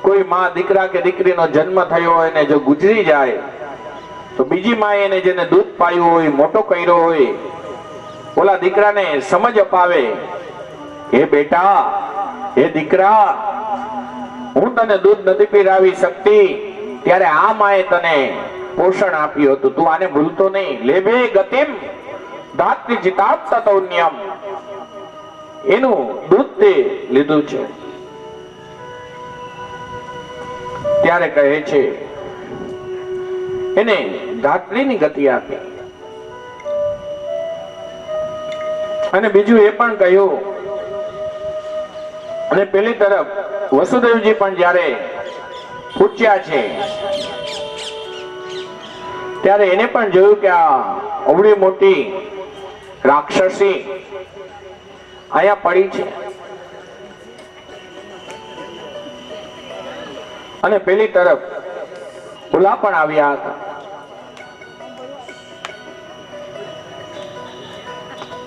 કોઈ માં દીકરા કે દીકરીનો જન્મ થયો હોય ને જો ગુજરી જાય તો બીજી માએ એને જેને દૂધ પાયું હોય, મોટો કર્યો હોય, ઓલા દીકરાને સમજ અપાવે, હે બેટા, હે દીકરા, હું તને દૂધ નથી પીરાવી શકતી, ત્યારે આ માએ તને પોષણ આપ્યું હતું, તું આને ભૂલતો નહીં. લેભે ગતિમ ધાત્રી જીતાપ તતૌન્યમ, એનું દૂધ તે લીધું છે. ત્યારે કહે છે એને ધાત્રીની ગતિ આપી. અને બીજું એ પણ કહ્યું, અને પેલી તરફ વસુદેવજી પણ જ્યારે પૂછ્યા છે ત્યારે એને પણ જોયું કે આ અવળી મોટી રાક્ષસી અહીંયા પડી છે. અને પેલી તરફ ઓલા પણ આવ્યા હતા.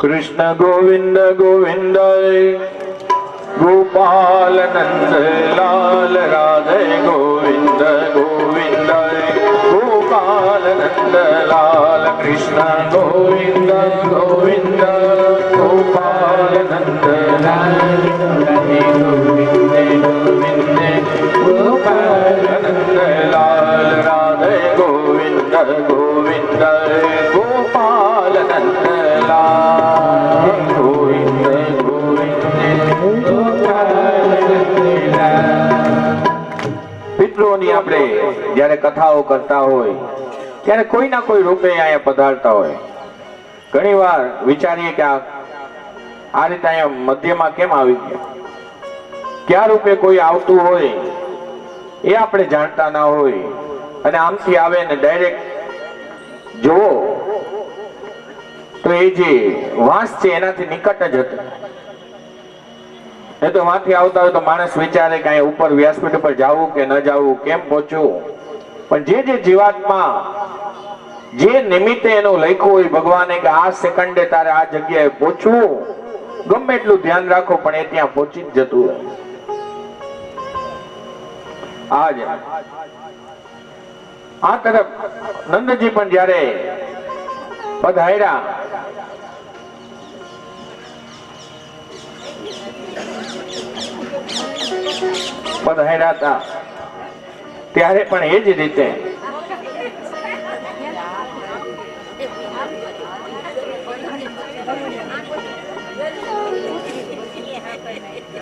કૃષ્ણ ગોવિંદ ગોવિંદ ગોપાલ નંદ લાલ રાધે ગોવિંદ ગોવિંદ ગોપાલ નંદ લાલ. કૃષ્ણ ગોવિંદ ગોવિંદ ગોપાલ નંદ લાલ ગોવિંદ ગોવિંદ ગોપાલ નંદ લાલ રાધે ગોવિંદ ગોવિંદ ગોપાલ નંદ લાલ ગોવિંદ ગોવિંદ. પિતૃઓની આપણે જ્યારે કથાઓ કરતા હોય ત્યારે કોઈ ના કોઈ રૂપે અહીંયા પધારતા હોય. ઘણી વાર વિચારીએ કે આ રીતે અહીંયા મધ્યમાં કેમ આવી ગયા, ક્યાં રૂપે કોઈ આવતું હોય એ આપણે જાણતા ના હોય, અને આમથી આવે ને ડાયરેક્ટ જોવો તો એ જે વાંસ છે એનાથી નિકટ જ હતો. એ તો વાંથી આવતા હોય તો માણસ વિચારે કે અહીંયા ઉપર વ્યાસપીઠ ઉપર જવું કે ન જવું, કેમ પહોંચવું. પણ જે જીવાત્મા જે નિમિત્તે એનું લખ્યું હોય ભગવાને કે આ સેકન્ડે તારે આ જગ્યાએ પહોંચવું, ગમે એટલું ધ્યાન રાખો પણ એ ત્યાં પહોંચી જ જતું હોય. આજ આ તરફ નંદજી પણ જ્યારે પધાર્યા હતા ત્યારે પણ એ જ રીતે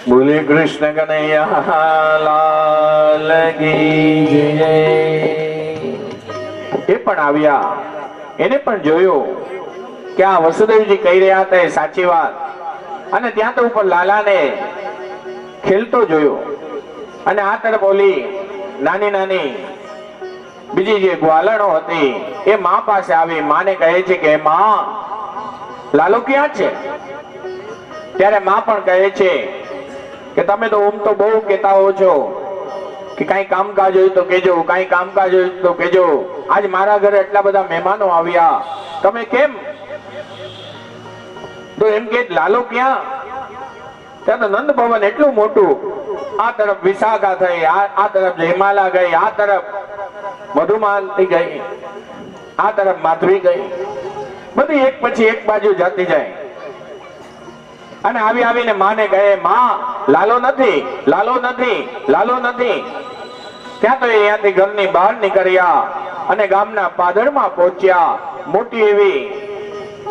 બોલે કૃષ્ણ કનૈયા લાલ કી જય. એ પણ આવ્યા, એને પણ જોયું કે આ વસુદેવજી કહી રહ્યા હતા એ સાચી વાત. અને ત્યાં તો ઉપર લાલાને ખેલતો જોયો. અને આ તરફ ઓલી નાની નાની બીજી જે ગ્વાલણો હતી એ માં પાસે આવી. માને કહે છે કે માં, લાલો ક્યાં છે? ત્યારે માં પણ કહે છે કે તમે તો તો બહુ કહેતા હો છો કે કઈ કામકાજ હોય તો કેજો, કઈ કામકાજ હોય તો કેજો. આજ મારા ઘરે એટલા બધા મહેમાનો આવ્યા, તમે કેમ? તો એમ કે લાલો ક્યાં? ત્યાં તો નંદ ભવન એટલું મોટું, આ તરફ વિશાખા થઈ, આ તરફ હિમાલા ગઈ, આ તરફ મધુમાલતી ગઈ, આ તરફ માધવી ગઈ, બધી એક પછી એક બાજુ જતી જાય. અને આવીને માને કહે, માં લાલો નથી, લાલો નથી, લાલો નથી. ત્યાં તો અહીંયાથી ઘરની બહાર નીકળ્યા અને ગામના પાદરમાં પહોંચ્યા. મોટી એવી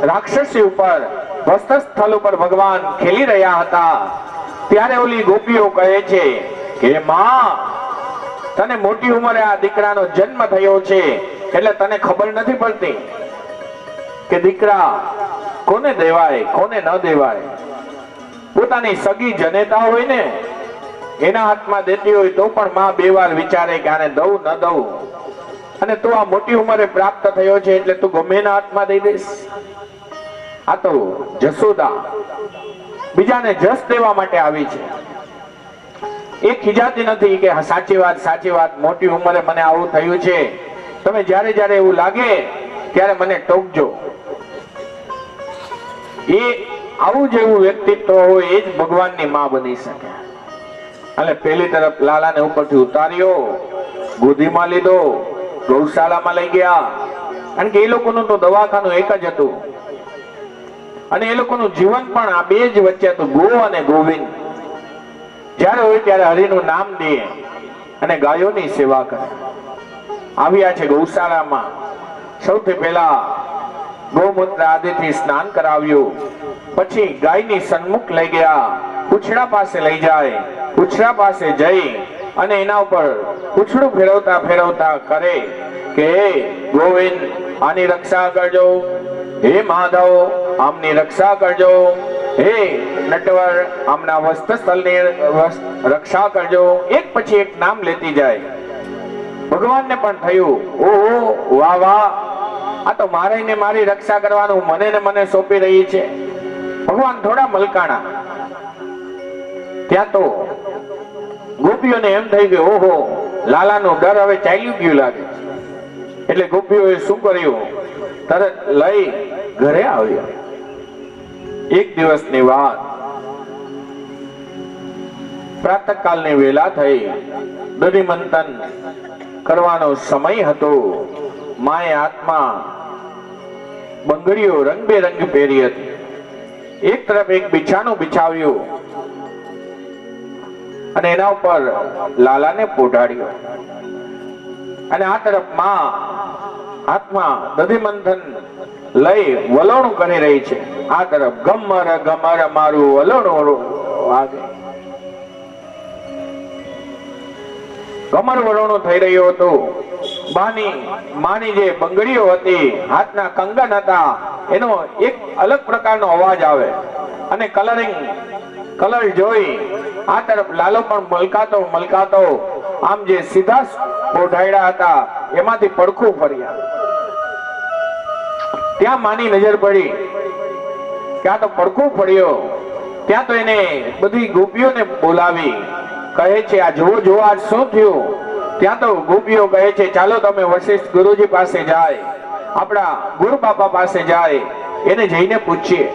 રાક્ષસી ઉપર વસ્ત્ર સ્થળ ઉપર ભગવાન ખેલી રહ્યા હતા. ત્યારે ઓલી ગોપીઓ કહે છે કે માં, તને મોટી ઉંમરે આ દીકરાનો જન્મ થયો છે એટલે તને ખબર નથી પડતી કે દીકરા કોને દેવાય કોને ન દેવાય. પોતાની સગી જનેતા હોય ને એના હાથમાં દેતી હોય તો પણ માં બે વાર વિચારે કે આને દઉં ન દઉં. અને તું આ મોટી ઉંમરે પ્રાપ્ત થયો છે એટલે તું ગમે એના હાથમાં દઈ દઈશ. આ તો જશોદા બીજાને જસ દેવા માટે આવી છે. એ ખીજાતી નથી કે સાચી વાત, મોટી ઉંમરે મને આવું થયું છે, તમે જ્યારે જ્યારે એવું લાગે ત્યારે મને ટોકજો. એ આવું જેવું વ્યક્તિત્વ હોય એ જ ભગવાનની માં બની શકે. એટલે પેલી તરફ લાલાને ઉપરથી ઉતાર્યો, ગોદીમાં લીધો, ગૌશાળામાં લઈ ગયા. કારણ કે એ લોકોનું તો દવાખાનું એક જ હતું અને એ લોકોનું જીવન પણ આ બે જ વચ્ચે હતું, ગો અને ગોવિંદ. જ્યારે હોય ત્યારે હરિનું નામ દે અને ગાયોની સેવા કરે. આવ્યા છે ગૌશાળામાં. સૌથી પહેલા ગૌમૂત્ર આદિથી સ્નાન કરાવ્યું, પછી ગાયની સન્મુખ લઈ ગયા. પૂંછડા પાસે લઈ જાય, પૂંછડા પાસે જઈ અને એના ઉપર પૂંછડું ફેરવતા ફેરવતા કરે કે ગોવિંદ આની રક્ષા કરજો, હે માધવ આમની રક્ષા કરજો, હે નટવર આમના વસ્ત્રસ્થળની રક્ષા કરજો. એક પછી એક નામ લેતી જાય. ભગવાનને પણ થયું, ઓહો વાહ વાહ, આ તો મારે ને મારી રક્ષા કરવાનું મને ને મને સોંપી રહી છે. ભગવાન થોડા મલકાણા. ત્યાં તો ગોપીઓને એમ થઈ ગયું, ઓહો લાલાનું ડર હવે ચાલ્યું ગયું લાગે. એટલે ગોપીઓએ શું કર્યું, તરત લઈ ઘરે આવ્યા. એક દિવસની વાત, પ્રાતઃકાળની વેલા થઈ, દધી મંથન કરવાનો સમય હતો. માએ હાથમાં બંગડીઓ રંગબેરંગી પહેરી હતી. એક તરફ એક બિછાનું બિછાવ્યું અને એના ઉપર લાલાને પોઢાડ્યો અને આ તરફ માં હાથમાં દધી મંથન લઈ વલોણું કરી રહી છે. આ તરફ ગમર ગમર મારું વલોણું વાગે. ગમર વલોણું થઈ રહ્યું હતું. માની જે બંગડીઓ હતી, હાથના કંગન હતા, એનો એક અલગ પ્રકારનો અવાજ આવે અને કલર જોઈ આ તરફ લાલો પણ મલકાતો આમ જે સીધા પોઢાડ્યા હતા એમાંથી પડખું ફર્યા. ત્યાં માની નજર પડી કે આ તો પડખું ફર્યો. ત્યાં તો એને બધી ગોપીઓને બોલાવી, કહે છે આ જુઓ આજ શું થયું. ત્યાં તો ગોપીઓ કહે છે ચાલો તમે વશિષ્ઠ ગુરુજી પાસે જાય, આપણા ગુરુ બાપા પાસે જાય, એને જઈને પૂછીએ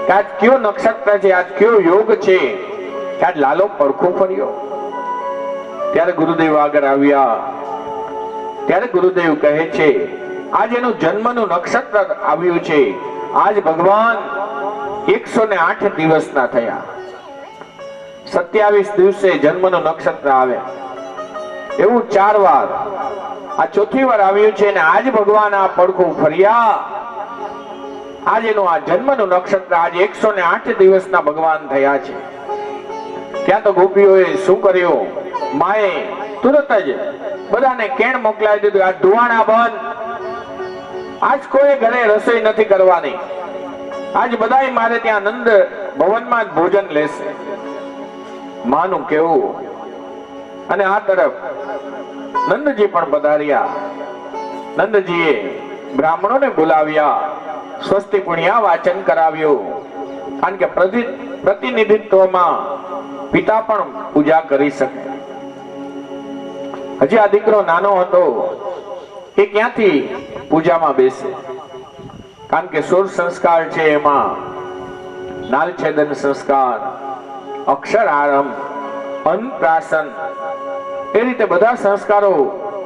કે આજ કયો નક્ષત્ર છે, આજ કયો યોગ છે કે આજ લાલો પડખું ફર્યો. ત્યારે ગુરુદેવ આગળ આવ્યા. ત્યારે ગુરુદેવ કહે છે આજ એનું જન્મનું નક્ષત્ર આવ્યું છે. આજ ભગવાન 108 દિવસના થયા. 27 દિવસે જન્મનું નક્ષત્ર આવે. એવું 4 વાર, આ ચોથી વાર આવ્યું છે. અને આજ ભગવાન આ પડખું ફર્યા. આજ એનું આ જન્મનું નક્ષત્ર, આજ 108 દિવસના ભગવાન થયા છે. ત્યાં તો ગોપીઓએ શું કર્યું, માએ તુરત જ બધાને કેણ મોકલાવી દીધું, આ ધુવાણા બંધ, આજ કોઈ ઘરે રસોઈ નથી કરવાની, આજ બધાય મારે ત્યાં નંદ ભવનમાં જ ભોજન લેશે. માનું કેવું. અને આ તરફ નંદજી પણ પધાર્યા. નંદજીએ બ્રાહ્મણોને બોલાવ્યા, સ્વસ્તિ પુણ્યા વાચન કરાવ્યું. કારણ કે પ્રતિનિધિત્વમાં પિતા પણ પૂજા કરી શકે. હજી આ દીકરો નાનો હતો, એ ક્યાંથી પૂજામાં બેસે? કારણ કે સોળ સંસ્કાર છે, એમાં નાલછેદન સંસ્કાર, અક્ષર આરંભ, અન્નપ્રાશન, એ રીતે બધા સંસ્કારો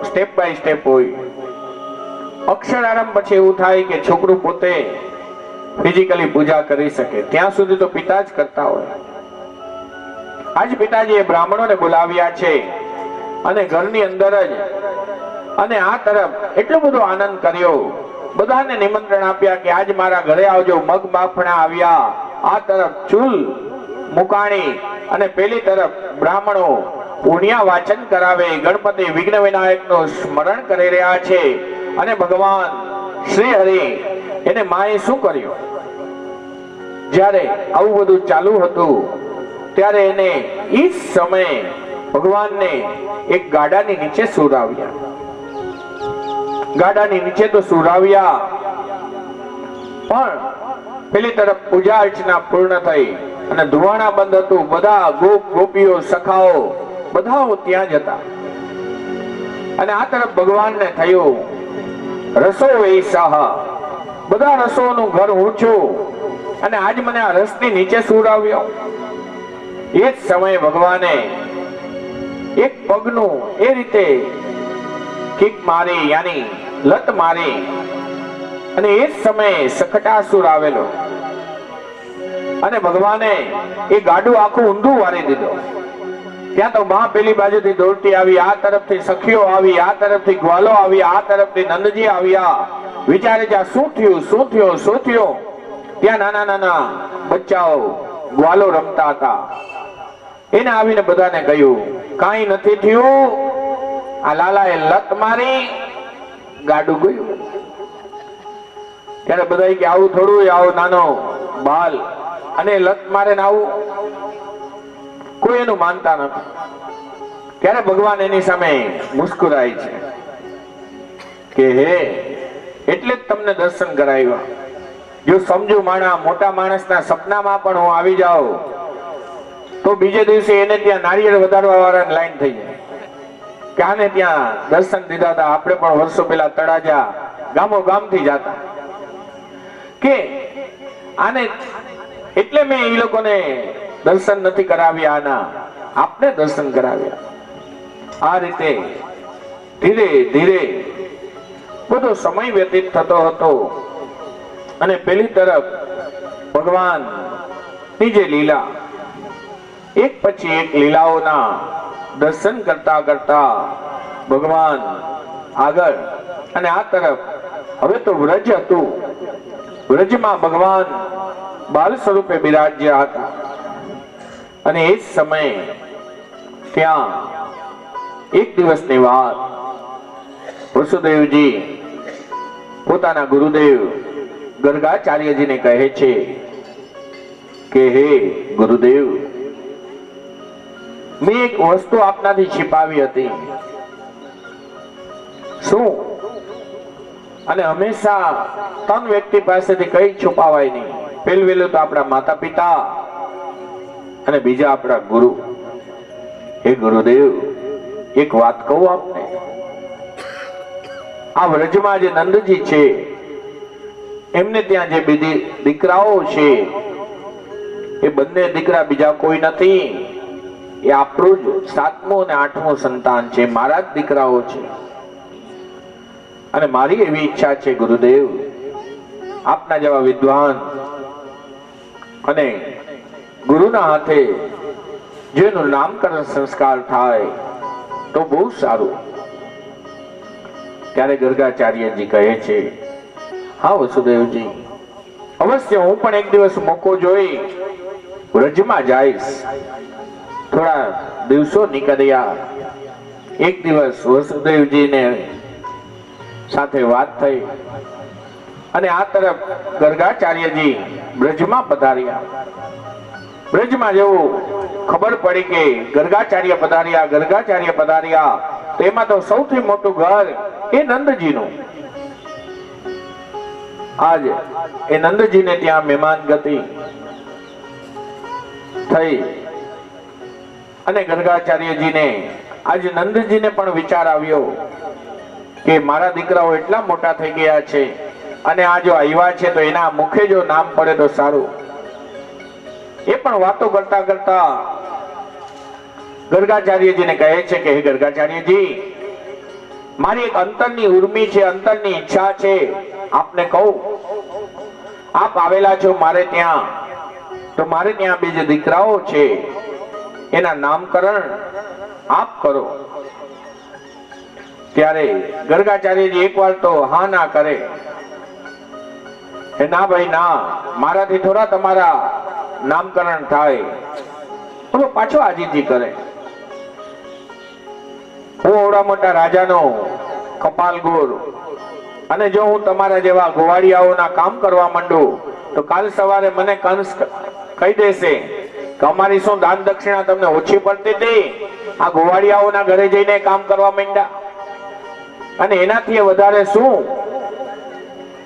સ્ટેપ બાય સ્ટેપ હોય. અક્ષર આરંભ પછી એવું થાય કે છોકરું પોતે ફિઝિકલી પૂજા કરી શકે, ત્યાં સુધી તો પિતા જ કરતા હોય. આજ પિતાજીએ બ્રાહ્મણોને બોલાવ્યા છે અને ઘરની અંદર જ, અને આ તરફ એટલો બધો આનંદ કર્યો, બધાને નિમંત્રણ આપ્યા કે આજ મારા ઘરે આવજો. મગ બાફણા આવ્યા, આ તરફ ચૂલ મુકાણી, અને પેલી તરફ બ્રાહ્મણો પુણ્ય વાચન કરાવે, ગણપતિ વિઘ્ન વિનાયકનું સ્મરણ કરી રહ્યા છે. અને ભગવાન શ્રી હરિ એને માએ શું કર્યું? જ્યારે આવું બધું ચાલુ હતું ત્યારે એને એ સમયે ભગવાનને એક ગાડાની નીચે સુરાવ્યા. ગાડાની નીચે તો સુરાવ્યા, પણ પેલી તરફ પૂજા અર્ચના પૂર્ણ થઈ અને ધુવાણા બંધ હતું. બધા ગોપ ગોપીઓ સખાઓ બધા ત્યાં જ હતા. અને આ તરફ ભગવાનને થયું રસો વૈસાહ, બધા રસોનું ઘર ઊંચું, અને આજ મને આ રસની નીચે સુરાવ્યો. એ જ સમયે ભગવાને એક પગનું એ રીતે કિક મારી, યાની લત મારી, અને એ જ સમયે સખટાસુર આવેલો અને ભગવાને એ ગાડું આખું ઊંધું વારી દીધો. ત્યાં તો માં પેલી બાજુથી દોડતી આવી, આ તરફથી સખીઓ આવી, આ તરફથી ગ્વાલો આવી, આ તરફથી નંદજી આવ્યા. વિચારે છે શું થયું, શું થયું, શું થયું? ત્યાં નાના નાના બચ્ચાઓ ગ્વાલો રમતા હતા. એને આવીને બધાને કહ્યું કાંઈ નથી થયું, આ લાલાએ લત મારી, ગાડું ગયું. ત્યારે બધા કે આવું થોડું, આવો નાનો બાલ અને લત મારે ને આવું, કોઈ એનું માનતા નથી. ત્યારે ભગવાન એની સામે મુસ્કુરાય છે કે હે, એટલે જ તમને દર્શન કરાવ્યા. જો સમજુ માણસ, મોટા માણસના સપનામાં પણ હું આવી જાઉં તો બીજે દિવસે એને ત્યાં નારિયેળ વધારવા વાળાની લાઈન થઈ જાય કે આને ત્યાં દર્શન દીધા હતા. આપણે પણ વર્ષો પહેલા તળાજા ગામો ગામથી જતા કે આને, એટલે મેં એ લોકોને દર્શન નથી કરાવ્યા, આના આપને દર્શન કરાવ્યા. આ રીતે ધીરે ધીરે બધો સમય વ્યતીત થતો હતો. અને પેલી તરફ ભગવાન ની જે લીલા, એક પછી એક લીલાઓના દર્શન કરતા કરતા ભગવાન આગળ, અને આ તરફ હવે તો વ્રજ હતું. વ્રજમાં ભગવાન બાલ સ્વરૂપે બિરાજ્યા હતા. અને એ જ સમયે ત્યાં એક દિવસની વાત, વસુદેવજી પોતાના ગુરુદેવ ગર્ગાચાર્યજીને કહે છે કે હે ગુરુદેવ, મેં એક વસ્તુ આપનાથી छिपाવી હતી. શું? અને હંમેશા ત્રણ વ્યક્તિ પાસેથી કઈ છુપાવાય નહીં. પહેલું તો આપણા માતા પિતા, અને બીજા આપણા ગુરુ. હે ગુરુદેવ, એક વાત કહું આપને. આ વ્રજમાં જે નંદજી છે, એમને ત્યાં જે બીજી દીકરાઓ છે, એ બંને દીકરા બીજા કોઈ નથી. એ આપણું જ 7મું અને 8મું સંતાન છે, મારા જ દીકરાઓ છે. અને મારી એવી ઈચ્છા છે ગુરુદેવ, આપના જેવા વિદ્વાન અને ગુરુના હાથે જેનું નામકરણ સંસ્કાર થાય તો બહુ સારું. ત્યારે ગર્ગાચાર્યજી કહે છે હા વસુદેવજી, અવશ્ય હું પણ એક દિવસ મોકો જોઈ વ્રજમાં જઈશ. થોડા દિવસો નીકળ્યા. એક દિવસ વસુદેવજીને સાથે વાત થઈ, અને આ તરફ ગર્ગાચાર્યજી બ્રજમાં પધાર્યા. બ્રજમાં જેવું ખબર પડી કે ગર્ગાચાર્ય પધાર્યા, તેમાં તો સૌથી મોટું ઘર એ નંદજીનું. આજ એ નંદજીને ત્યાં મહેમાન ગતિ થઈ. અને ગર્ગાચાર્યજીને આજ નંદજીને પણ વિચાર આવ્યો કે મારા દીકરાઓ એટલા મોટા થઈ ગયા છે, અને આ જો આવ્યા છે તો એના મુખે જો નામ પડે તો સારું. એ પણ વાતો કરતા કરતા ગર્ગાચાર્યજીને કહે છે કે હે ગર્ગાચાર્યજી, મારી એક અંતરની ઉર્મી છે, અંતરની ઈચ્છા છે, આપને કહું. આપ આવેલા છો મારે ત્યાં, તો મારે ત્યાં બે જે દીકરાઓ છે એના નામકરણ આપ કરો. ત્યારે ગર્ગાચાર્યજી એકવાર તો હા ના કરે. ના ભાઈ ના, મારાથી થોડા તમારા નામકરણ થાય. તો પાછો આજીજી કરે. હું ઓવડા મોટા રાજાનો કપાલ ગોર, અને જો હું તમારા જેવા ગોવાળિયાઓના કામ કરવા માંડું તો કાલ સવારે મને કંસ કહી દેશે કે અમારી શું દાન દક્ષિણા તમને ઓછી પડતી હતી, આ ગોવાળિયાઓના ઘરે જઈને કામ કરવા માંડ્યા. અને એનાથી વધારે શું,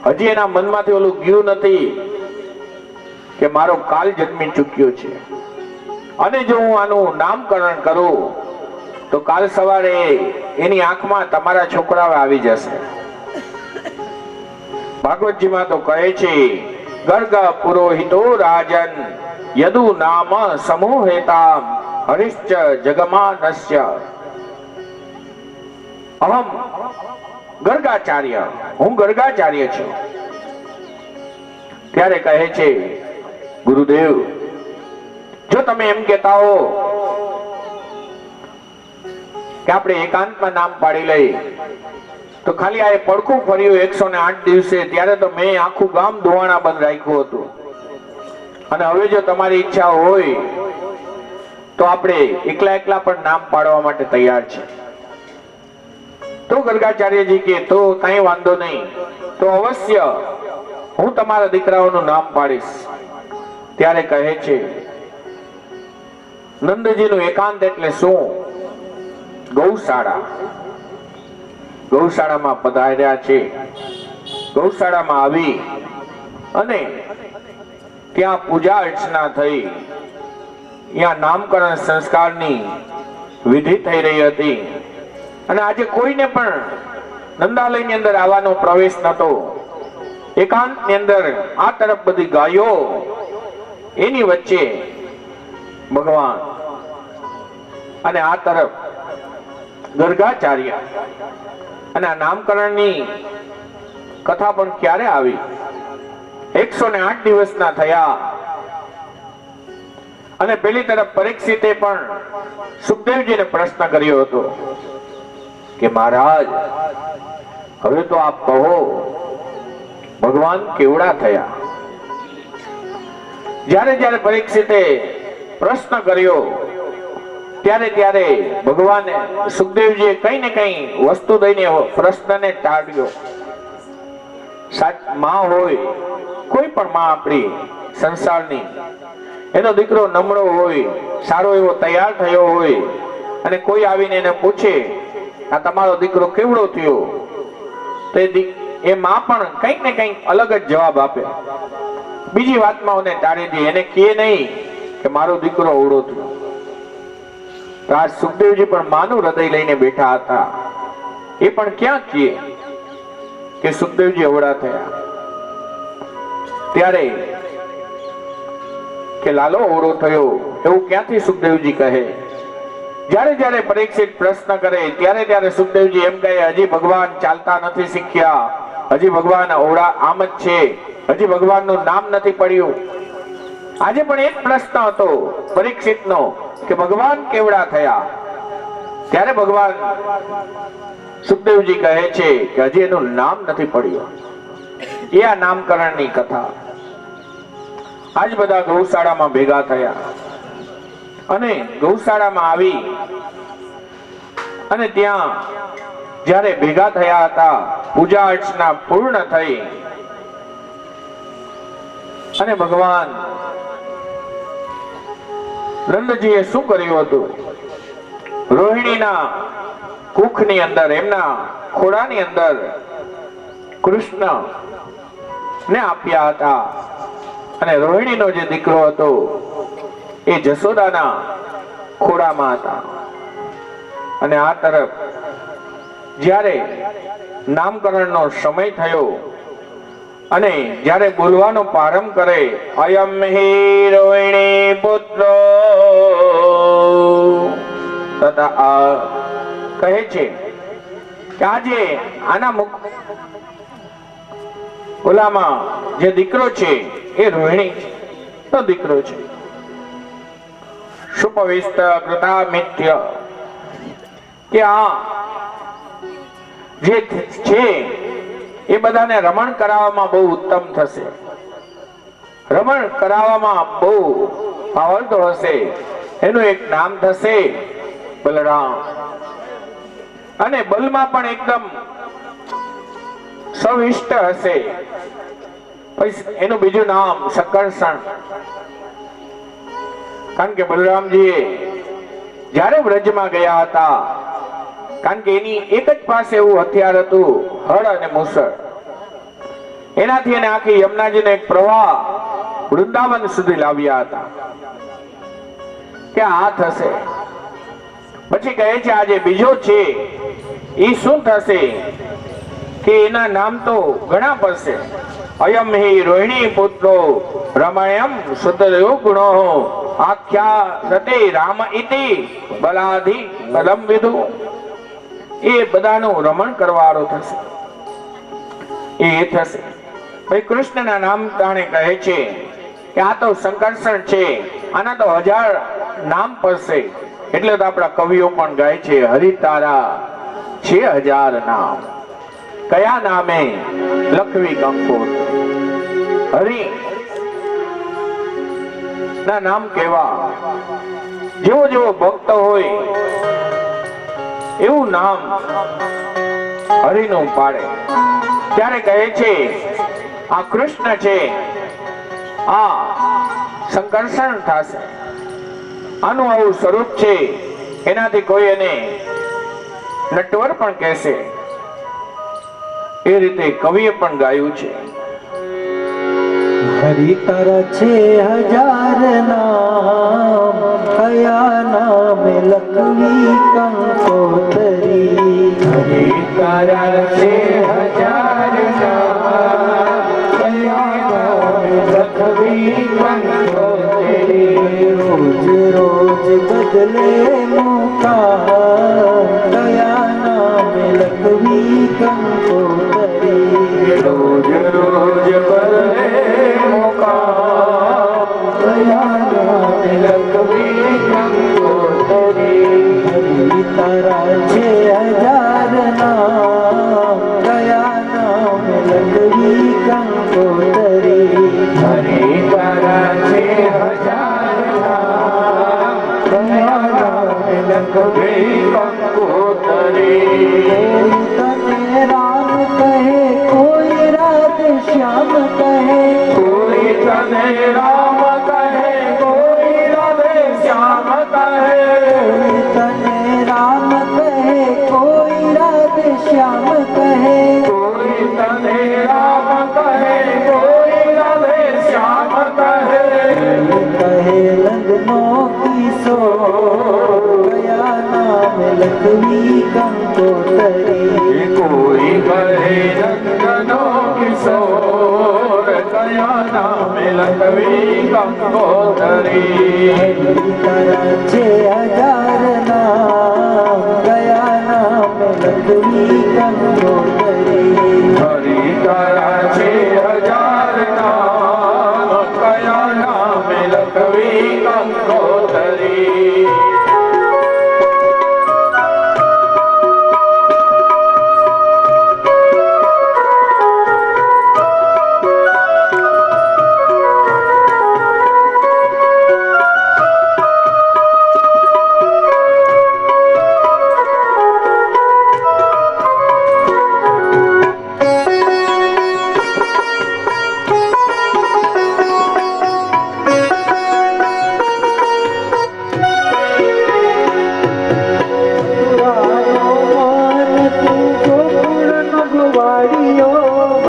હજી એના મનમાંથી ઓલું ગયું નથી કે મારો કાલ જન્મી ચૂક્યો છે, અને જો હું આનું નામકરણ કરું તો કાલ સવારે એની આંખમાં તમારા છોકરાઓ આવી જશે. ભાગવતજીમાં તો કહે છે, ગર્ગ પુરોહિતો રાજન યદુ નામ સમૂહેતામ હરિશ્ચ જગમાનસ્ય. અહમ ગર્ગાચાર્ય, હું ગર્ગાચાર્ય છું. ત્યારે કહે છે, ગુરુદેવ, જો તમે એમ કહેતા હો કે આપણે એકાંતમાં નામ પાડી લઈ, તો ખાલી આ પડખું ફર્યું 108 દિવસે, ત્યારે તો મેં આખું ગામ ધોવાણા બંધ રાખ્યું હતું. અને હવે જો તમારી ઈચ્છા હોય તો આપણે એકલા એકલા પણ નામ પાડવા માટે તૈયાર છે. તો ગર્ગાચાર્યજી કે તો કઈ વાંધો નહીં, તો અવશ્ય હું તમારા દીકરાઓનું નામ પાડીશ. ત્યારે કહે છે, નંદજીનું એકાંત એટલે શું? ગૌશાળા. ગૌશાળામાં પધાર્યા છે. ગૌશાળામાં આવી અને ત્યાં પૂજા અર્ચના થઈ, ત્યાં નામકરણ સંસ્કારની વિધિ થઈ રહી હતી. અને આજે કોઈને પણ નંદાલયની અંદર આવવાનો પ્રવેશ નતો. એકાંતની અંદર આ તરફ બધી ગાયો, એની વચ્ચે ભગવાન, અને આ તરફ ગર્ગાચાર્ય. અને આ નામકરણની કથા પણ ક્યારે આવી? 108 દિવસના થયા. અને પેલી તરફ પરીક્ષિતે પણ સુખદેવજીને પ્રશ્ન કર્યો હતો કે મહારાજ, હવે તો આપ કહો, ભગવાન કેવડા થયા? જ્યારે જ્યારે પરીક્ષિતે પ્રશ્ન કર્યો ત્યારે ત્યારે ભગવાને સુખદેવજીએ કઈ ને કઈ વસ્તુ દઈને પ્રશ્નને ટાળ્યો. માં હોય, કોઈ પણ માં આપણી સંસારની, એનો દીકરો નમળો હોય, સારો એવો તૈયાર થયો હોય, અને કોઈ આવીને એને પૂછે આ તમારો દીકરો કેવડો થયો, તો એ માં પણ કંઈક ને કંઈક અલગ જ જવાબ આપે. બીજી વાતમાં એને ટાળી દે, એને કહે નહીં કે મારો દીકરો અવળો થયો. તો આ સુખદેવજી પણ માનું હૃદય લઈને બેઠા હતા. એ પણ ક્યાં કહે કે સુખદેવજી અવળા થયા? ત્યારે કે લાલો અવળો થયો એવું ક્યાંથી સુખદેવજી કહે? જ્યારે જ્યારે પરીક્ષિત પ્રશ્ન કરે ત્યારે ત્યારે સુખદેવજી એમ કહે, હજી ભગવાન ચાલતા નથી શીખ્યા, હજી ભગવાન અવળા આમ જ છે, હજી ભગવાનનું નામ નથી પડ્યું. આજે પણ એક પ્રશ્ન હતો પરીક્ષિતનો કે ભગવાન કેવડા થયા? ત્યારે ભગવાન સુખદેવજી કહે છે કે હજી એનું નામ નથી પડ્યું. એ આ નામકરણની કથા. આજ બધા ગૌશાળામાં ભેગા થયા અને ગૌશાળામાં આવી અને ત્યાં જ્યારે ભેગા થયા હતા, પૂજા અર્ચના પૂર્ણ થઈ અને ભગવાન નંદજીએ શું કર્યું હતું? રોહિણીના કુખની અંદર, એમના ખોળાની અંદર કૃષ્ણ ને આપ્યા હતા. અને રોહિણીનો જે દીકરો હતો એ જશોદાના ખોળામાં હતા. અને આ તરફ જ્યારે નામકરણનો સમય થયો અને જ્યારે બોલવાનો પ્રારંભ કરે અયમ હિ રોહિણી પુત્રો તથા કહે છે કે આજે આના મુખ ઓલામાં જે દીકરો છે એ રોહિણી નો દીકરો છે. સુપવિષ્ટ કૃતા મિત્ય કે આ જે છે એ બધાને રમણ કરાવવામાં બહુ ઉત્તમ થશે, રમણ કરાવવામાં બહુ આવડતો હશે. એનું એક નામ થશે બલરામ, અને બલમાં પણ એકદમ સવિષ્ટ હશે. એનું બીજું નામ શકર્ષણ. કારણ કે બલરામજીએ જ્યારે વ્રજમાં ગયા હતા, કારણ કે એની એક જ પાસે એવું હથિયાર હતું, હળ અને મુસળ. એનાથી એને આખી યમુનાજીનો એક પ્રવાહ વૃંદાવન સુધી લાવ્યા હતા કે આ થશે. પછી કહે છે આજે બીજો છે એ શું થશે કે એના નામ તો ઘણા પડશે. અયમ હિ રોહિણી પુત્રો રમણ્યમ સુતદેવ ગુણો આખ્યા રતે રામ ઇતિ બલાધિ બલમ વિદુ. એ બધાનું રમણ કરવાળો થશે, એ થશે. ભાઈ કૃષ્ણના નામ તાણે કહે છે કે આ તો સંકર્ષણ છે, આના તો 1000 નામ પડશે. એટલે તો આપણા કવિઓ પણ ગાય છે હરિ તારા છે 1000 નામ, કયા નામે લખવી કંકોત્રી. હરિ ના નામ કેવા, જેવો જેવો ભક્ત હોય એવું નામ હરિનું પાડે. ત્યારે કહે છે આ કૃષ્ણ છે, આ સંકર્ષણ થશે, આનું આવું સ્વરૂપ છે. એનાથી કોઈ એને નટવર પણ કહેશે. એ રીતે કવિએ પણ ગાયું છે.
હરિ તારા છે 1000 નામ, કયા નામે લખવી કંકોત્રી.
હરિ તારા છે 1000 નામ, કયા નામે લખવી કંકોત્રી.
રોજ રોજ બદલે મુકામ, કયા નામે લખવી કંકોત્રી.
રોજ રોજ બદલે મુકામ, કયા નામે લખવી કંકોત્રી.
હરિ તારા છે 1000 નામ, કયા નામે લખવી કંકોત્રી.
હરિ તારા છે 1000 નામ, કયા નામે લખવી કંકોત્રી.
તને રામ કહે, કોઈ રાધે શ્યામ કહે.
કોઈ તને રામ કહે, કોઈ રાધે શ્યામ કહે.
તને રામ કહે, કોઈ રાધે શ્યામ કહે.
કોઈ તને રામ કહે, કોઈ રાધે શ્યામ કહે.
કહે લગ્નો કિશોર, કયા નામ લખવી કંકોત્રી.
કોઈ કહે રંગનો કિશોર, કયા નામે લખવી કંકોત્રી.
હરિ તારા છે 1000 નામ, કયા નામ લખવી કંકોત્રી.
હરિ તારા છે 1000